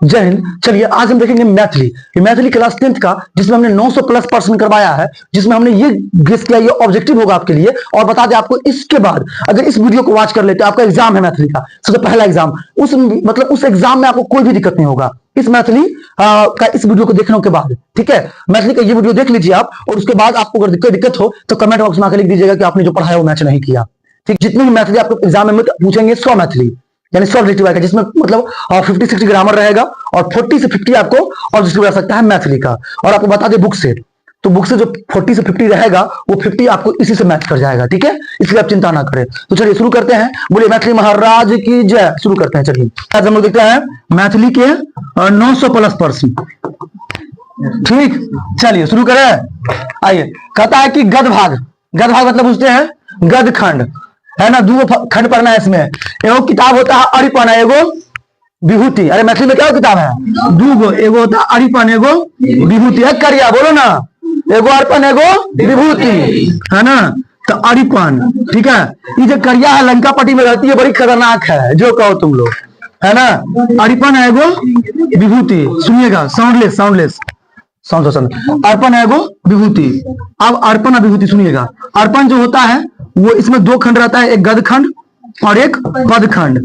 जय हिंद। चलिए आज हम देखेंगे मैथिली। ये मैथिली क्लास 10th का, जिसमें हमने 900 प्लस पर्सन करवाया है, जिसमें हमने ये गेस किया, ये ऑब्जेक्टिव होगा आपके लिए। और बता दें आपको, इसके बाद अगर इस वीडियो को वॉच कर लेते, आपका एग्जाम है मैथिली का, सबसे पहला एग्जाम, उस एग्जाम में आपको कोई भी दिक्कत नहीं होगा इस मैथिली का इस वीडियो को देखने के बाद। ठीक है, मैथिली का ये वीडियो देख लीजिए आप, और उसके बाद आपको अगर कोई दिक्कत हो तो कमेंट बॉक्स में आकर लिख दीजिएगा कि आपने जो पढ़ा है वो मैच नहीं किया। ठीक, जितनी भी मैथिली आपको एग्जाम में पूछेंगे 100 मैथिली यानी 100 ऑब्जेक्टिव आएगा, जिसमें मतलब 50-60 ग्रामर रहेगा और 40 से 50 आपको ऑब्जेक्टिव रह सकता है मैथिली का। और आपको बता दें बुक से, तो बुक से जो 40 से 50 रहेगा वो 50 आपको इसी से मैच कर जाएगा। ठीक है, इसलिए आप चिंता ना करें। तो चलिए शुरू करते हैं। बोलिए मैथिली महाराज की जय। शुरू करते हैं। चलिए आज हम लोग देखते हैं मैथिली के 900 प्लस पर्सन। ठीक, चलिए शुरू करें। आइए, कहता है कि गद भाग। गद भाग मतलब पूछते हैं गद खंड, है ना, दो खंड पढ़ना है इसमें। एगो किताब होता है अरिपन, एगो विभूति। अरे मैथिली में क्या किताब है? दूगो, एगो होता है अरिपन, एगो विभूति। है करिया, बोलो ना, एगो अर्पण एगो विभूति, है ना। तो अरिपन, ठीक है, ये जो करिया है लंका पट्टी में रहती है, बड़ी खतरनाक है, जो कहो तुम लोग, है ना। अरिपन एगो विभूति, सुनिएगा, साउंडलेस साउंडलेस साउंड। अर्पण एगो विभूति। अब अर्पण और विभूति सुनिएगा। अर्पण जो होता है वो इसमें दो खंड रहता है, एक गद खंड और एक पद खंड।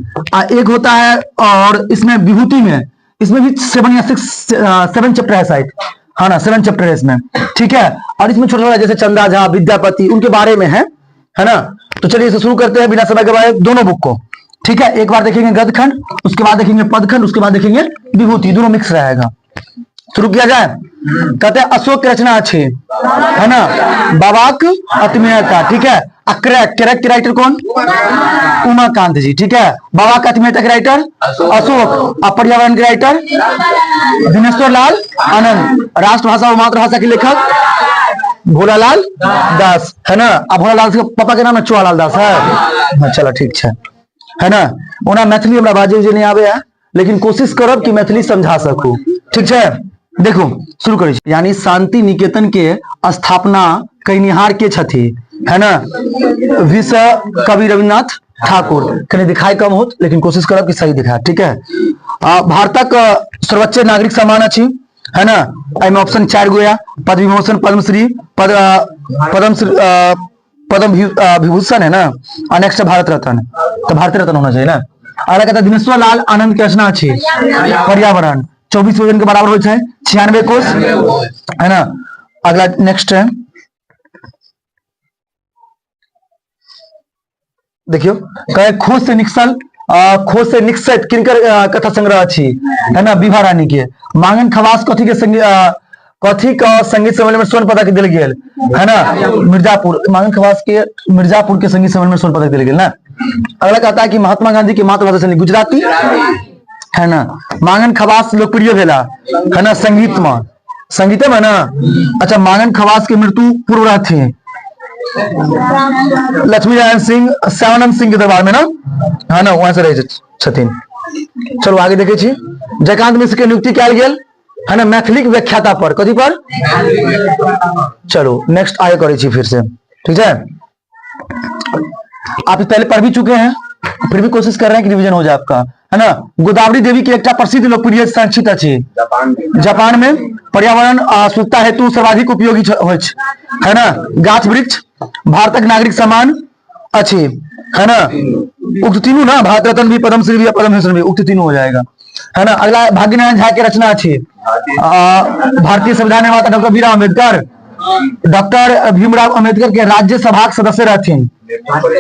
एक होता है, और इसमें विभूति में इसमें भी 7 या 7 चैप्टर है शायद, हाँ ना, 7 चैप्टर है इसमें। ठीक है, और इसमें छोटा छोटा जैसे चंदा झा, विद्यापति, उनके बारे में है ना। तो चलिए इसे शुरू करते हैं बिना समय गवाए दोनों बुक को। ठीक है, एक बार देखेंगे गद खंड, उसके बाद देखेंगे पद खंड, उसके बाद देखेंगे विभूति, दोनों मिक्स रहेगा। शुरू किया जाए। कहते हैं अशोक की रचना अच्छी, है ना, बाबाक अतिमेयता। ठीक है, क्रैक के राइटर कौन? उमाकांत जी। ठीक है, बाबा का अतिमेयता के राइटर अशोक। और पर्यावरण के राइटर दिनेश्वर लाल आनंद। राष्ट्रभाषा और मातृभाषा के लेखक भोलालाल दास, है ना। अब भोलालाल के पापा के नाम है चुआलाल दास है। चलो ठीक है ना। ओना मैथिली हमरा बाजे जे नहीं आवे है, लेकिन कोशिश करब कि मैथिली समझा सकूं। ठीक है, देखो शुरू करें। यानी शांति निकेतन के स्थापना कनिहार के छथि, है ना, विश्व कवि रविन्द्रनाथ ठाकुर। कहीं दिखाई कम हो, लेकिन कोशिश करब कि सही दिखाए। ठीक है, भारतक सर्वोच्च नागरिक सम्मान अछि, है ना। एम ऑप्शन 4 गो है, पद्म विभूषण, पद्मश्री, पद्म विभूषण, है ना। और नेक्स्ट भारत रत्न, तो भारत रत्न होना चाहिए ना। अगला कहता है दिनेश्वर लाल आनंद की रचना अच्छी पर्यावरण, 24 वजन के बराबर होता है, 96 कोष, है ना। अगला नेक्स्ट है, देखियो, खोज से निकसित किनकर कथा संग्रह अच्छी, है ना, विभा रानी के। मांगन खवास कथी का संगीत सम्मेलन में स्वर्ण पदक दिल गेल, है ना, मिर्जापुर। मांगन खवास के मिर्जापुर के संगीत सम्मेलन में स्वर्ण पदक दिल गेल ना। अगला कहता है कि महात्मा गांधी की मातृभाषा से गुजराती, है ना। मांगन खवास लोकप्रिय भेला, है ना, संगीत में ना। अच्छा, मांगन खवास की मृत्यु पूर्व रहती है लक्ष्मी नारायण सिंह, श्यामानंद सिंह के दरबार में ना, है ना, वहां से रहे छथिन। चलो आगे देखे छी। जयकांत मिश्र के नियुक्ति कयल गेल, है ना, मैथिली की व्याख्याता पर, कथी पर? चलो नेक्स्ट आगे करे छी फिर से। ठीक है, आप पहले पढ़ भी चुके हैं, फिर भी कोशिश कर रहे हैं कि रिवीजन हो जाए आपका, है ना। गोदावरी देवी की एक प्रसिद्ध लोकप्रिय संक्षिप्त अछि, जापान में पर्यावरण शुद्धता हेतु सर्वाधिक उपयोगी है ना। गाछ वृक्ष, भारतक नागरिक सम्मान अच्छी, है ना। उक्त तीनों ना, भारत रत्न भी, पद्मश्री भी, पद्मभूषण भी, उक्त तीनों हो जाएगा, है ना। अगला भाग्यनारायण झा की रचना अच्छी, भारतीय संविधान निर्माता डॉक्टर भीमराव अम्बेडकर। डॉक्टर भीमराव अम्बेडकर के राज्यसभा के सदस्य रहथिन,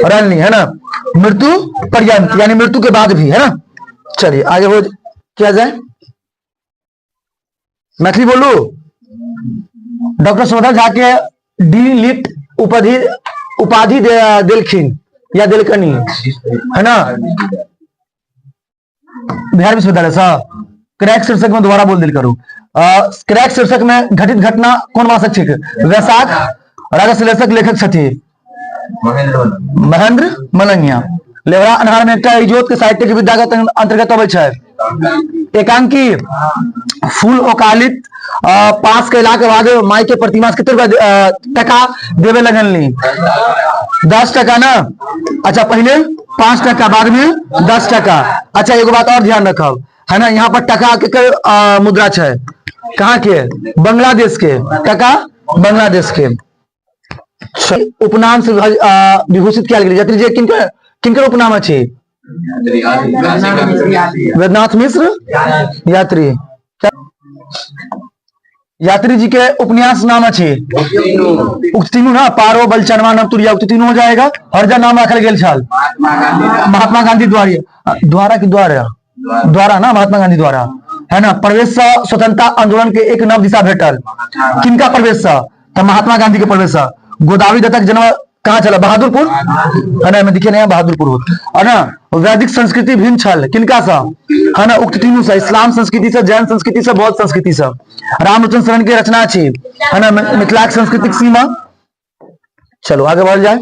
रनली, है ना। मृत्यु पर्यंत यानी मृत्यु के बाद भी, है ना। चलिए आगे हो किया जाए। मैथिली बोलू। डॉक्टर शोधर झा के डी लिट उपाधि दिलखिन या दिलकनी, है ना, बिहार विश्वविद्यालय से। क्रैक शीर्षक में दोबारा बोल दिल करूं। क्रैक शीर्षक में घटित घटना कौन वाचक छिक? वैशाख। राजश्लेषक लेखक छथि महेंद्र मलंगिया। लेवरा अनहार में एकटा इजोत के साहित्य के विद्या के अंतर्गत अबै छै। एकांकी फूल ओकालित पास कैला के बाद माई के प्रतिमा के टका देवे लगनली 10 टका ना। अच्छा, पहले 5 टका, बाद में 10 टका। अच्छा, एगो बात और ध्यान रखब, है ना। यहाँ पर टका के मुद्रा है, कहाँ के? बांग्लादेश के। टका बांग्लादेश के। उपनाम से विभूषित किया गेल। यात्री जी किनकर उपनाम अछि? वेदनाथ मिश्र यात्री। यात्री जी के उपन्यास नाम अछि उक्त तीनों ना, पारो बलचनवा नवतुरिया, उक्त तीनों हो जाएगा। हरजा नाम रखल गेल छल महात्मा गांधी द्वारा की द्वारा ना, महात्मा गांधी द्वारा, है ना। प्रवेश से स्वतंत्रता आंदोलन के एक नव दिशा भेटल। किनका प्रवेश से? तो महात्मा गांधी के प्रवेश से। गोदावरी दत्तक जन्म कहाँ चला? बहादुरपुर, है ना। मैं दिखे नहीं बहादुरपुर हो, है ना। वैदिक संस्कृति भिन्न छल किनका सा? है ना, उक्त तीनों से। इस्लाम संस्कृति से, जैन संस्कृति से, बौद्ध संस्कृति से। रामलोचन शरण की रचना छी, है ना। मिथिलाक सांस्कृतिक सीमा। चलो आगे बढ़ जाए।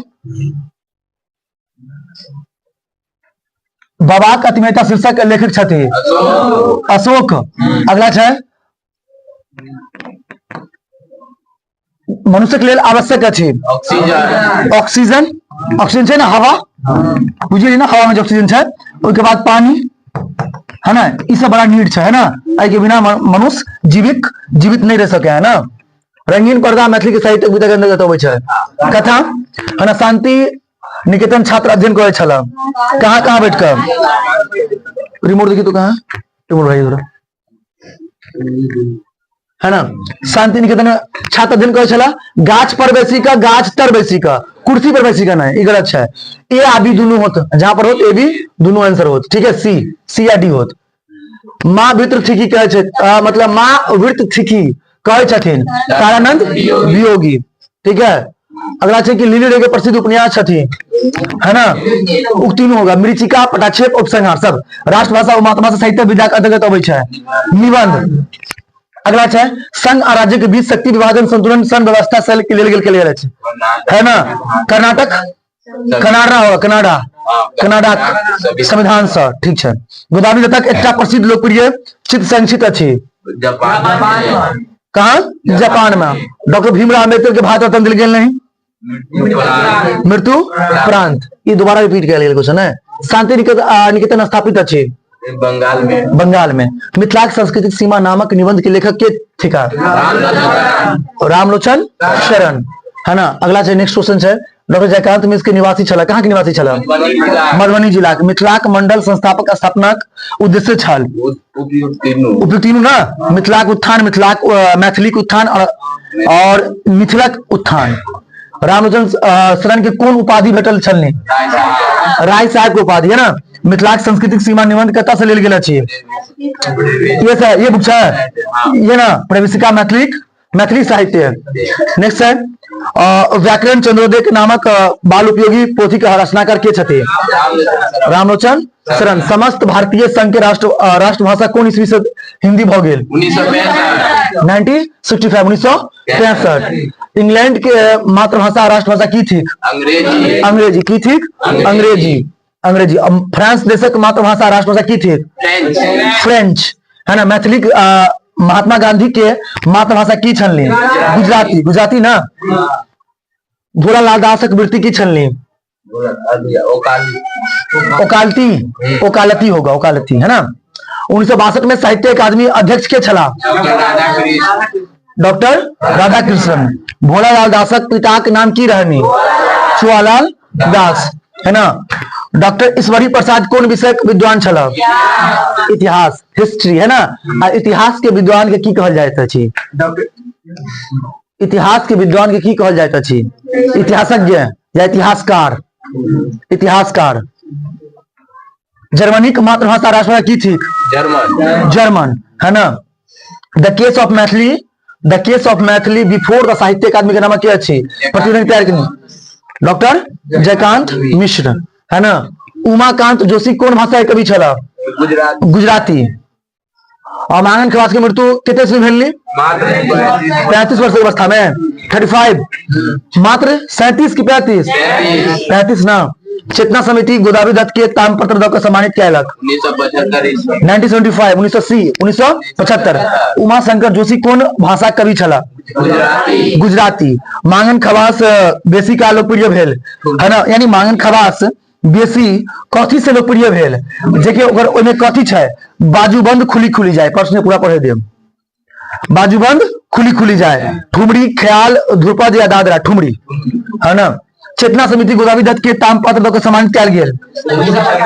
बाबाक अतिमेता शीर्षक लेखक छथि अशोक। अगला है मनुष्य के लिए आवश्यक अछि ऑक्सीजन। ऑक्सीजन है ना, हवा, बुझिए ना, हवा में जो ऑक्सीजन है। उसके बाद पानी, है ना। इससे बड़ा नीड है ना, आई के बिना मनुष्य जीवित नहीं रह सके, है ना। रंगीन पर्दा मैथिली के साहित्य विधा के अंतर्गत अबै छै। कथा, है ना। शांति निकेतन छात्र अध्ययन करे छला। कहाँ बैठ कर? रिमोट देखिए तो कहाँ रिमोट भाई जरा, है ना। शांति निकेतन छात्र अध्ययन करे छला। गाछ पर बैसी का, गाछ तर बैसी का, कुर्सी पर बैसी का नहीं, गलत है। ए आ बी दोनों होत, जहां पर होत ए बी दोनों आंसर होत, ठीक है। सी या डी होत। माँ वृत्र थिकी कहे छै, मतलब माँ वृत्र थिकी कहे छथिन तारानंद वियोगी, ठीक है। अगला है कि लीली रे के प्रसिद्ध उपन्यास छथि, है ना। उक्ति में होगा मरीचिका, पटाक्षेप, उपसंहार सब राष्ट्रभाषा और मातृभाषा साहित्य विधा के अंतर्गत अबै छै। निबंध। अगला है संघ आ राज्य के बीच शक्ति विभाजन संतुलन सन व्यवस्था से लेल गेल छै, है ना। कर्नाटक, कनाडा संविधान से, ठीक है। गोदावरी दत्तक एकटा प्रसिद्ध लोकप्रिय चित्र संचित अछि कहाँ? जापान में। डॉक्टर भीमराव अम्बेडकर के भारत रत्न दिल गेल नहीं, मृत्यु प्रांत। ये दोबारा रिपीट किया गेल क्वेश्चन है। शांति निकेतन स्थापित अछि बंगाल में। मिथिलाक सांस्कृतिक सीमा नामक निबंध के लेखक के थिका? रामलोचन शरण, है ना। अगला है नेक्स्ट क्वेश्चन है डॉक्टर जयकांत मिश्र के निवासी छला। कहाँ के निवासी छला? मधुबनी जिला के। मिथिलाक मंडल संस्थापक स्थापनाक उद्देश्य छल? उपयुक्त तीनों ना, मिथिलाक उत्थान, मैथिलीक उत्थान और मिथिलक उत्थान। रामलोचन शरण के कौन उपाधि भेटल छलनी? राय साहब के उपाधि, है ना। मिथिलाक सांस्कृतिक सीमा निबंध कतऽ से लेल गेल अछि? ये बुक है, ये ना, प्रवेशिका मैथिली साहित्य। नेक्स्ट है व्याकरण चंद्रोदय नामक बाल उपयोगी पोथी के रचनाकार के छथि? रामलोचन शरण। समस्त भारतीय संघ के राष्ट्रभाषा कौन ईस्वी से हिंदी भ गेल? 1965। इंग्लैंड के मातृभाषा राष्ट्रभाषा की थी? अंग्रेजी की थी? अंग्रेजी। फ्रांस देशक मातृभाषा राष्ट्रभाषा की थी? फ्रेंच, है ना। मैथिली महात्मा गांधी के मातृभाषा की छलनी? गुजराती ना। भोला लाल दासक वृत्ति की छलनी? ओकालती होगा, ओकालती, है ना। 1962 में साहित्य अकादमी अध्यक्ष के छला? डॉक्टर राधा कृष्णन। भोला लाल दासक पिता के नाम की रहनी? छुआलाल दास, है ना। डॉक्टर ईश्वरी प्रसाद कौन विषय विद्वान छला? इतिहास, हिस्ट्री, है ना। इतिहास के विद्वान के की कहल जाइत अछि? इतिहास के विद्वान के की कहल जाइत अछि? इतिहासज्ञ या इतिहासकार। जर्मनी की मातृभाषा राष्ट्रभाषा की थी? जर्मन, है ना। The case of Maithili before the साहित्य अकादमी के नाम क्या अच्छी? प्रतिवेदन तैयार करनी डॉक्टर जयकांत मिश्र, है ना। उमाकांत जोशी कौन भाषा के कवि छला? गुजराती। और मांगन खवास की मृत्यु कितने से भेलनी? 35 वर्ष की अवस्था में। 35 मात्र 37 की 35 ना। चेतना समिति गोदावरी दत्त के ताम्रपत्र दत्त को सम्मानित किया 1975। उमा शंकर जोशी कौन भाषा कवि छला? गुजराती। मांगन खवास बेसी का लोकप्रिय भेल, है ना। यानी मांगन खवास बेसी कथी से लोकप्रिय भेल? देखिए ओकर ओमे कथी छै, बाजूबंद खुली खुली जाए, प्रश्न पूरा पढ़े देम। बाजूबंद खुली खुली जाए, ठुमरी, ख्याल, ध्रुपद या दादरा, ठुमरी, है ना। चेतना समिति गोदावी दत्त के ताम्रपत्र दो के सम्मानित कयल गेल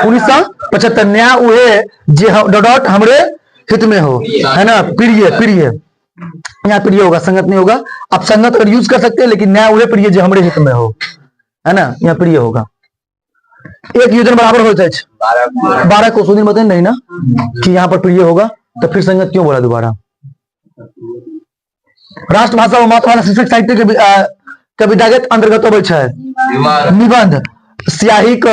1975। न्याय उहे जे डॉट हमरे हित में हो, है ना। प्रिय, प्रिय यहाँ प्रिय होगा, संगत नहीं होगा। आप संगत अगर यूज कर सकते हैं, लेकिन न्याय उहे प्रिय जो हमरे हित में हो, है ना, यहाँ प्रिय होगा। एक योजन बराबर होता है 12 को सुनिए बताए नहीं ना कि यहाँ पर प्रिय होगा, तो फिर संगत क्यों बोला दोबारा? राष्ट्रभाषा व मातृभाषा शीर्षक साहित्य के विधागत अंतर्गत अबै छै निबंध, सियाहिक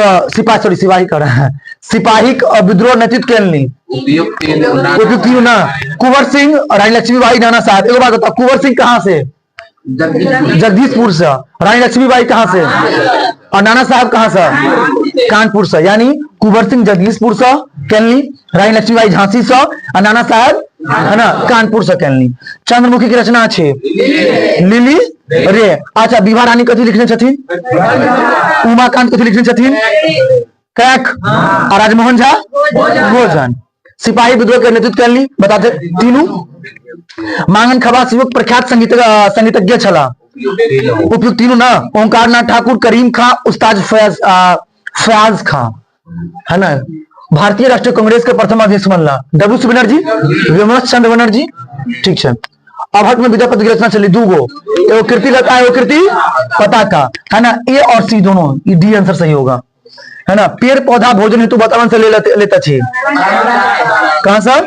सिपाहिक विद्रोह नेतृत्व केलनी, उपयुक्त तीनों ना। कुंवर सिंह, रानी लक्ष्मीबाई, नाना साहब। एक बात बताओ, कुंवर सिंह कहाँ से? जगदीशपुर से। रानी लक्ष्मीबाई कहाँ से? और नाना साहब कहाँ से? कानपुर से। यानी कुंवर सिंह जगदीशपुर से केलनी, रानी लक्ष्मीबाई झांसी से, और नाना साहब है ना कानपुर से केलनी। चंद्रमुखी की रचना है लिली रे। अच्छा, विभा रानी कथी लिखने छथिन? उमाकांत कथी लिखने छथिन? कैक। और राजमोहन झा भोजन। सिपाही विद्रोह के नेतृत्व केलनी, बताते तीनों। मांगन खवास युवक प्रख्यात संगीतज्ञ छला, उपयुक्त तीनों ना। ओंकार नाथ ठाकुर, करीम खां, उस्ताद फयाज खां, है ना। भारतीय राष्ट्रीय कांग्रेस के प्रथम अध्यक्ष बनला डब्ल्यू बनर्जी, विमल चंद्र बनर्जी, ठीक है। अभट में विद्यापति की रचना चली दूगो, एगो कीर्ति लता है, कीर्ति पताका, है ना। ए और सी दोनों, डी आंसर सही होगा, है ना। पेड़ पौधा भोजन हेतु वातावरण से लेता छी, कहां से?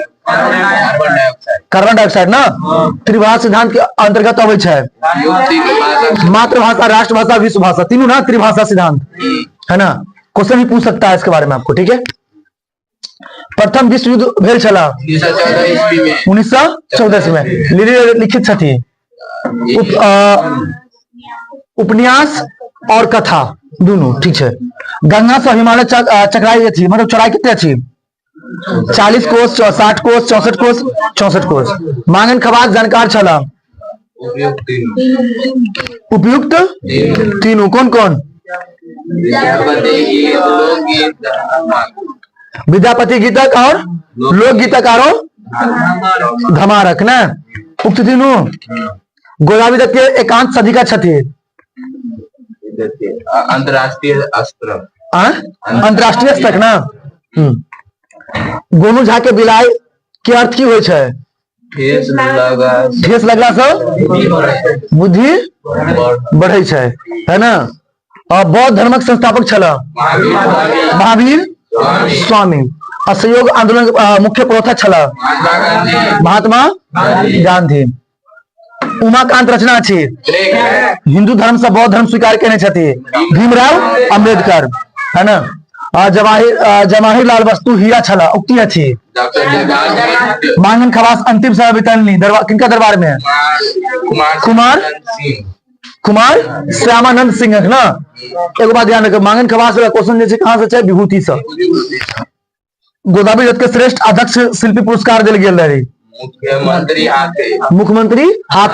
कार्बन डाइऑक्साइड ना। त्रिभाषा सिद्धांत के अंतर्गत अबै छै मातृभाषा, राष्ट्रभाषा, विश्व भाषा, तीनों ना त्रिभाषा सिद्धांत, है ना। क्वेश्चन भी पूछ सकता है इसके बारे में आपको, ठीक है। प्रथम विश्व युद्ध भेल छला 1914 में। लिली लिखित छथि उपन्यास और कथा दोनों, ठीक है। गंगा से हिमालय चक्राई थी, मतलब चौड़ाई कितने थी? 40 कोस, 60 कोस, 64 कोस, 64 कोस। मांगन खवास जानकार छला, उपयुक्त तीनों कौन कौन? विद्यापति गीतक और लोक गीतकारों धमारक ना। उक्त तीनों। गोदावी दत्त के एकांत सदिका छथि, अंतरराष्ट्रीय अस्त्र, अंतरराष्ट्रीय स्तर ना। गोनू झा के बिलाय के अर्थ की होय छै? ठेस लगला से बुद्धि बढ़ै छै, है ना। और बौद्ध धर्मक संस्थापक छला महावीर स्वामी। असहयोग आंदोलन मुख्य प्रवक्ता छला महात्मा गांधी। उमाकांत रचना छी हिंदू धर्म से बौद्ध धर्म स्वीकार केने छथि भीमराव अम्बेडकर, है ना। जवाहिरलाल वस्तु हीरा छला, उक्ति अछि। मांगन खवास अंतिम समय बितानी किनका दरबार में? कुमार श्यामानंद सिंह, है ना। एक बात ध्यान रखो, मांगन खवास वाला क्वेश्चन जे कहां से छै? विभूति से। गोदावी दत्त के श्रेष्ठ अध्यक्ष शिल्पी पुरस्कार दिल गेल रही मुख्यमंत्री हाथ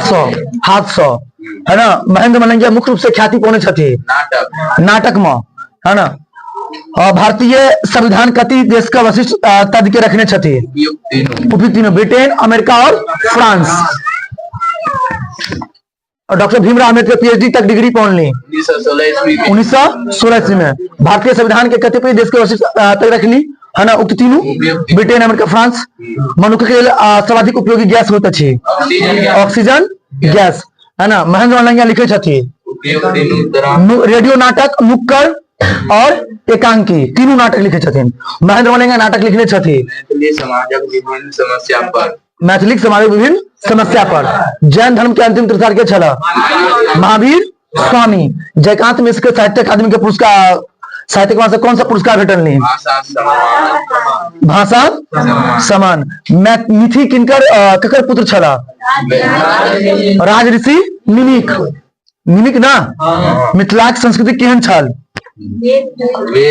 सौ, है ना। महेंद्र मलंगिया मुख्य रूप से ख्याति पौने छथि नाटक में, है ना। भारतीय संविधान कति देश का वशिष्ठ तद के रखने छथि? उपयुक्त तीनों, ब्रिटेन, अमेरिका और फ्रांस। और डॉक्टर भीमराव अम्बेडकर पीएचडी तक डिग्री पौन ली 1916 ईस्वी में। भारतीय संविधान के कतिपय देश के वशिष्ठ तक रखनी, है ना। उक्त तीनों, ब्रिटेन, अमेरिका, फ्रांस। मनुष्य के लिए सर्वाधिक उपयोगी गैस होता है ऑक्सीजन गैस, है ना। महेंद्र मलंगिया लिखे छथि रेडियो नाटक, नुक्कड़ और एकांकी, तीनों नाटक लिखे छथिन। महेंद्र मलंगिया नाटक लिखने छथि मैथिली समाजक विभिन्न समस्या पर। जैन धर्म के अंतिम तीर्थार के छला महावीर स्वामी। जयकांत मिश्र के साहित्य अकादमी के पुरस्कार, साहित्यिक से कौन सा पुरस्कार भेटल नहीं? भाषा समान। मिथि किनकर ककर पुत्र छला? राज ऋषि निमिक ना। मिथिलाक संस्कृति केहन छल?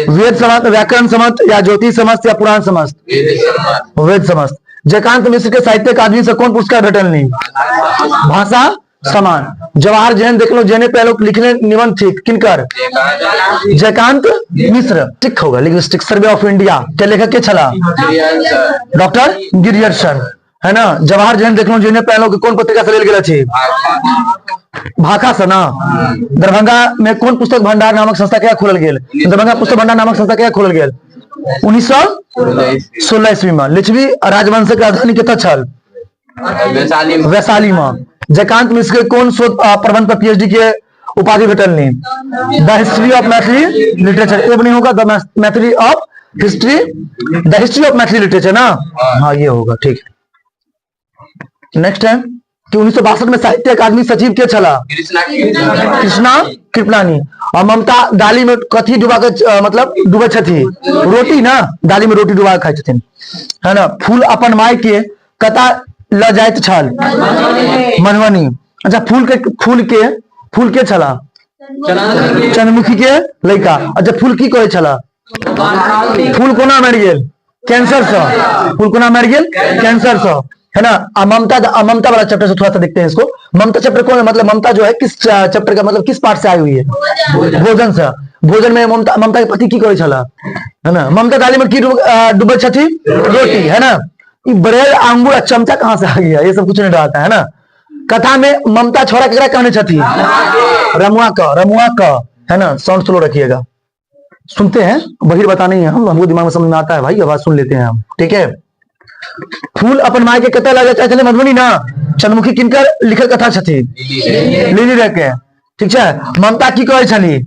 वेद समस्त, व्याकरण समस्त, या ज्योतिष समस्त, या पुराण समस्त? वेद समस्त। जयकांत मिश्र के साहित्य अकादमी से कौन पुरस्कार भेटल नहीं? भाषा समान। जवाहर जैन देख लो, जैने पहले लिखने निबंध थे किनकर? जयकांत मिश्र। ठीक होगा। लिंग्विस्टिक सर्वे ऑफ इंडिया के लेखक के छला? डॉक्टर गिरियर्सन, है ना। जवाहर जैन देख लो, जैने पहले कौन पत्रिका से लेल गेल छे? भाखा से ना। दरभंगा में कौन पुस्तक भंडार नामक संस्था क्या खोलल गेल? दरभंगा पुस्तक भंडार नामक संस्था क्या खोलल गेल? 1916 ईस्वी में। लिच्छवी राजवंश के राजधानी कतऽ छल? वैशाली में। जयकांत मिश्र के कौन शोध प्रबंध पर पीएचडी के उपाधि भेटल नहीं? The history of Maithili literature. ये नहीं होगा, the Maithili of history, the history of Maithili literature ना। हाँ ये होगा, ठीक है। नेक्स्ट है कि 1962 में साहित्य अकादमी सचिव के छला? कृष्णा कृपलानी। और ममता डाली में कथी डुबा के मतलब डूबे छथी? रोटी ना, डाली में रोटी डुबा के खाई छथिन, है ना। फूल अपन माय के कता ल जाइत छल? मधुबनी। अच्छा, फूल के छला? चंद्रमुखी के लड़का। अच्छा, फूल की कहे छला? फूल कोना मर गेल? कैंसर से। फूल कोना मर गेल? कैंसर से, है ना। ममता वाला चैप्टर से थोड़ा सा देखते हैं इसको। ममता चैप्टर कौन है? मतलब ममता जो है किस चैप्टर का, मतलब किस पार्ट से आई हुई है? भोजन से। भोजन में ममता के पति की कहे छला? है ना। ममता डाली में की डूबे छथी? रोटी, है ना। ब्रेड अंगूर चमचा कहां से आ गया? ये सब कुछ नहीं डालता, है ना। कथा में ममता छोरा केकरा कहने छथी? रमुआ का, है ना। साउंड स्लो रखिएगा। सुनते हैं, बहिर बता नहीं है हम, हमको दिमाग में समझ में आता है भाई, आवाज सुन लेते हैं हम, ठीक है। फूल अपन माय के कतऽ लगे चाहे मधुबनी ना। चंद्रमुखी किनकर लिखल कथा छथी? लिली रे के, ठीक है। ममता की कहे छली?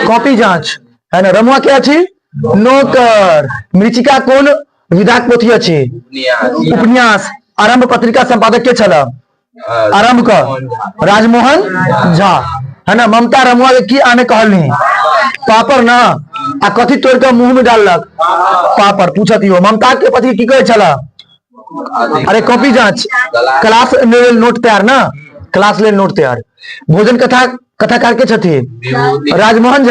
कॉपी जांच, है ना। रमुआ क्या छी? नौकर। मृचिका कौन विधाक पोथी अछि? उपन्यास। आरंभ पत्रिका संपादक के छला? आरंभ का राजमोहन झा, है ना। ममता रमुआ के की आने कहलनी? पापड़ ना। आ कथी तोड़ के मुंह में डाललक? पापड़। पूछत हो ममता के पति की कहे छला? अरे कॉपी जांच। क्लास लेल नोट तैयार ना, क्लास लेल नोट तैयार। भोजन कथाकार के छथी? राजमोहन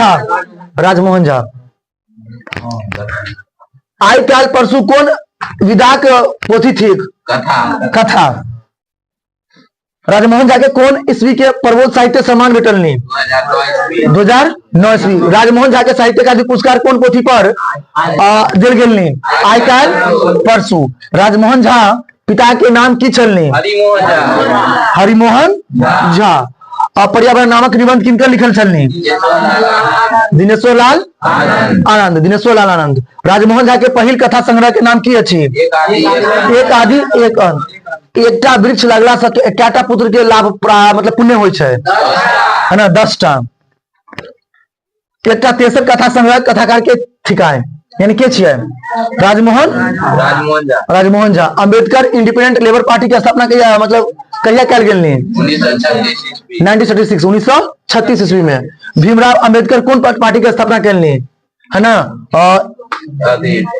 झा। आई काल परसू कौन विधाक पोथी थी? कथा। राजमोहन झा के कौन ईस्वी के प्रबोध साहित्य सम्मान भेटल नहीं? 2009 ईस्वी। राजमोहन झा के साहित्य अकादमी पुरस्कार कौन पोथी पर देल गेल नहीं? आई काल परसू। राजमोहन झा पिता के नाम की छलनी? हरिमोहन झा। पर्यावरण नामक निबंध किनकर लिखल छलनी? दिनेश्वर लाल आनंद। राजमोहन झा के पहिल कथा संग्रह के नाम की अछि? एक आदि एक अंत। एकटा वृक्ष लगला से एकटा पुत्र के लाभ मतलब पुण्य होइ छै, है ना, 10 टा। एकटा तेसर कथा संग्रह कथाकार के थिकाय, यानी के छियै? Rajmohan Jha. Ambedkar independent labour party की स्थापना कहिया मतलब कहिया कैल गेल नहीं? 1936 ईस्वी में। भीमराव अंबेडकर कौन पार्टी की स्थापना कैलनी, है ना?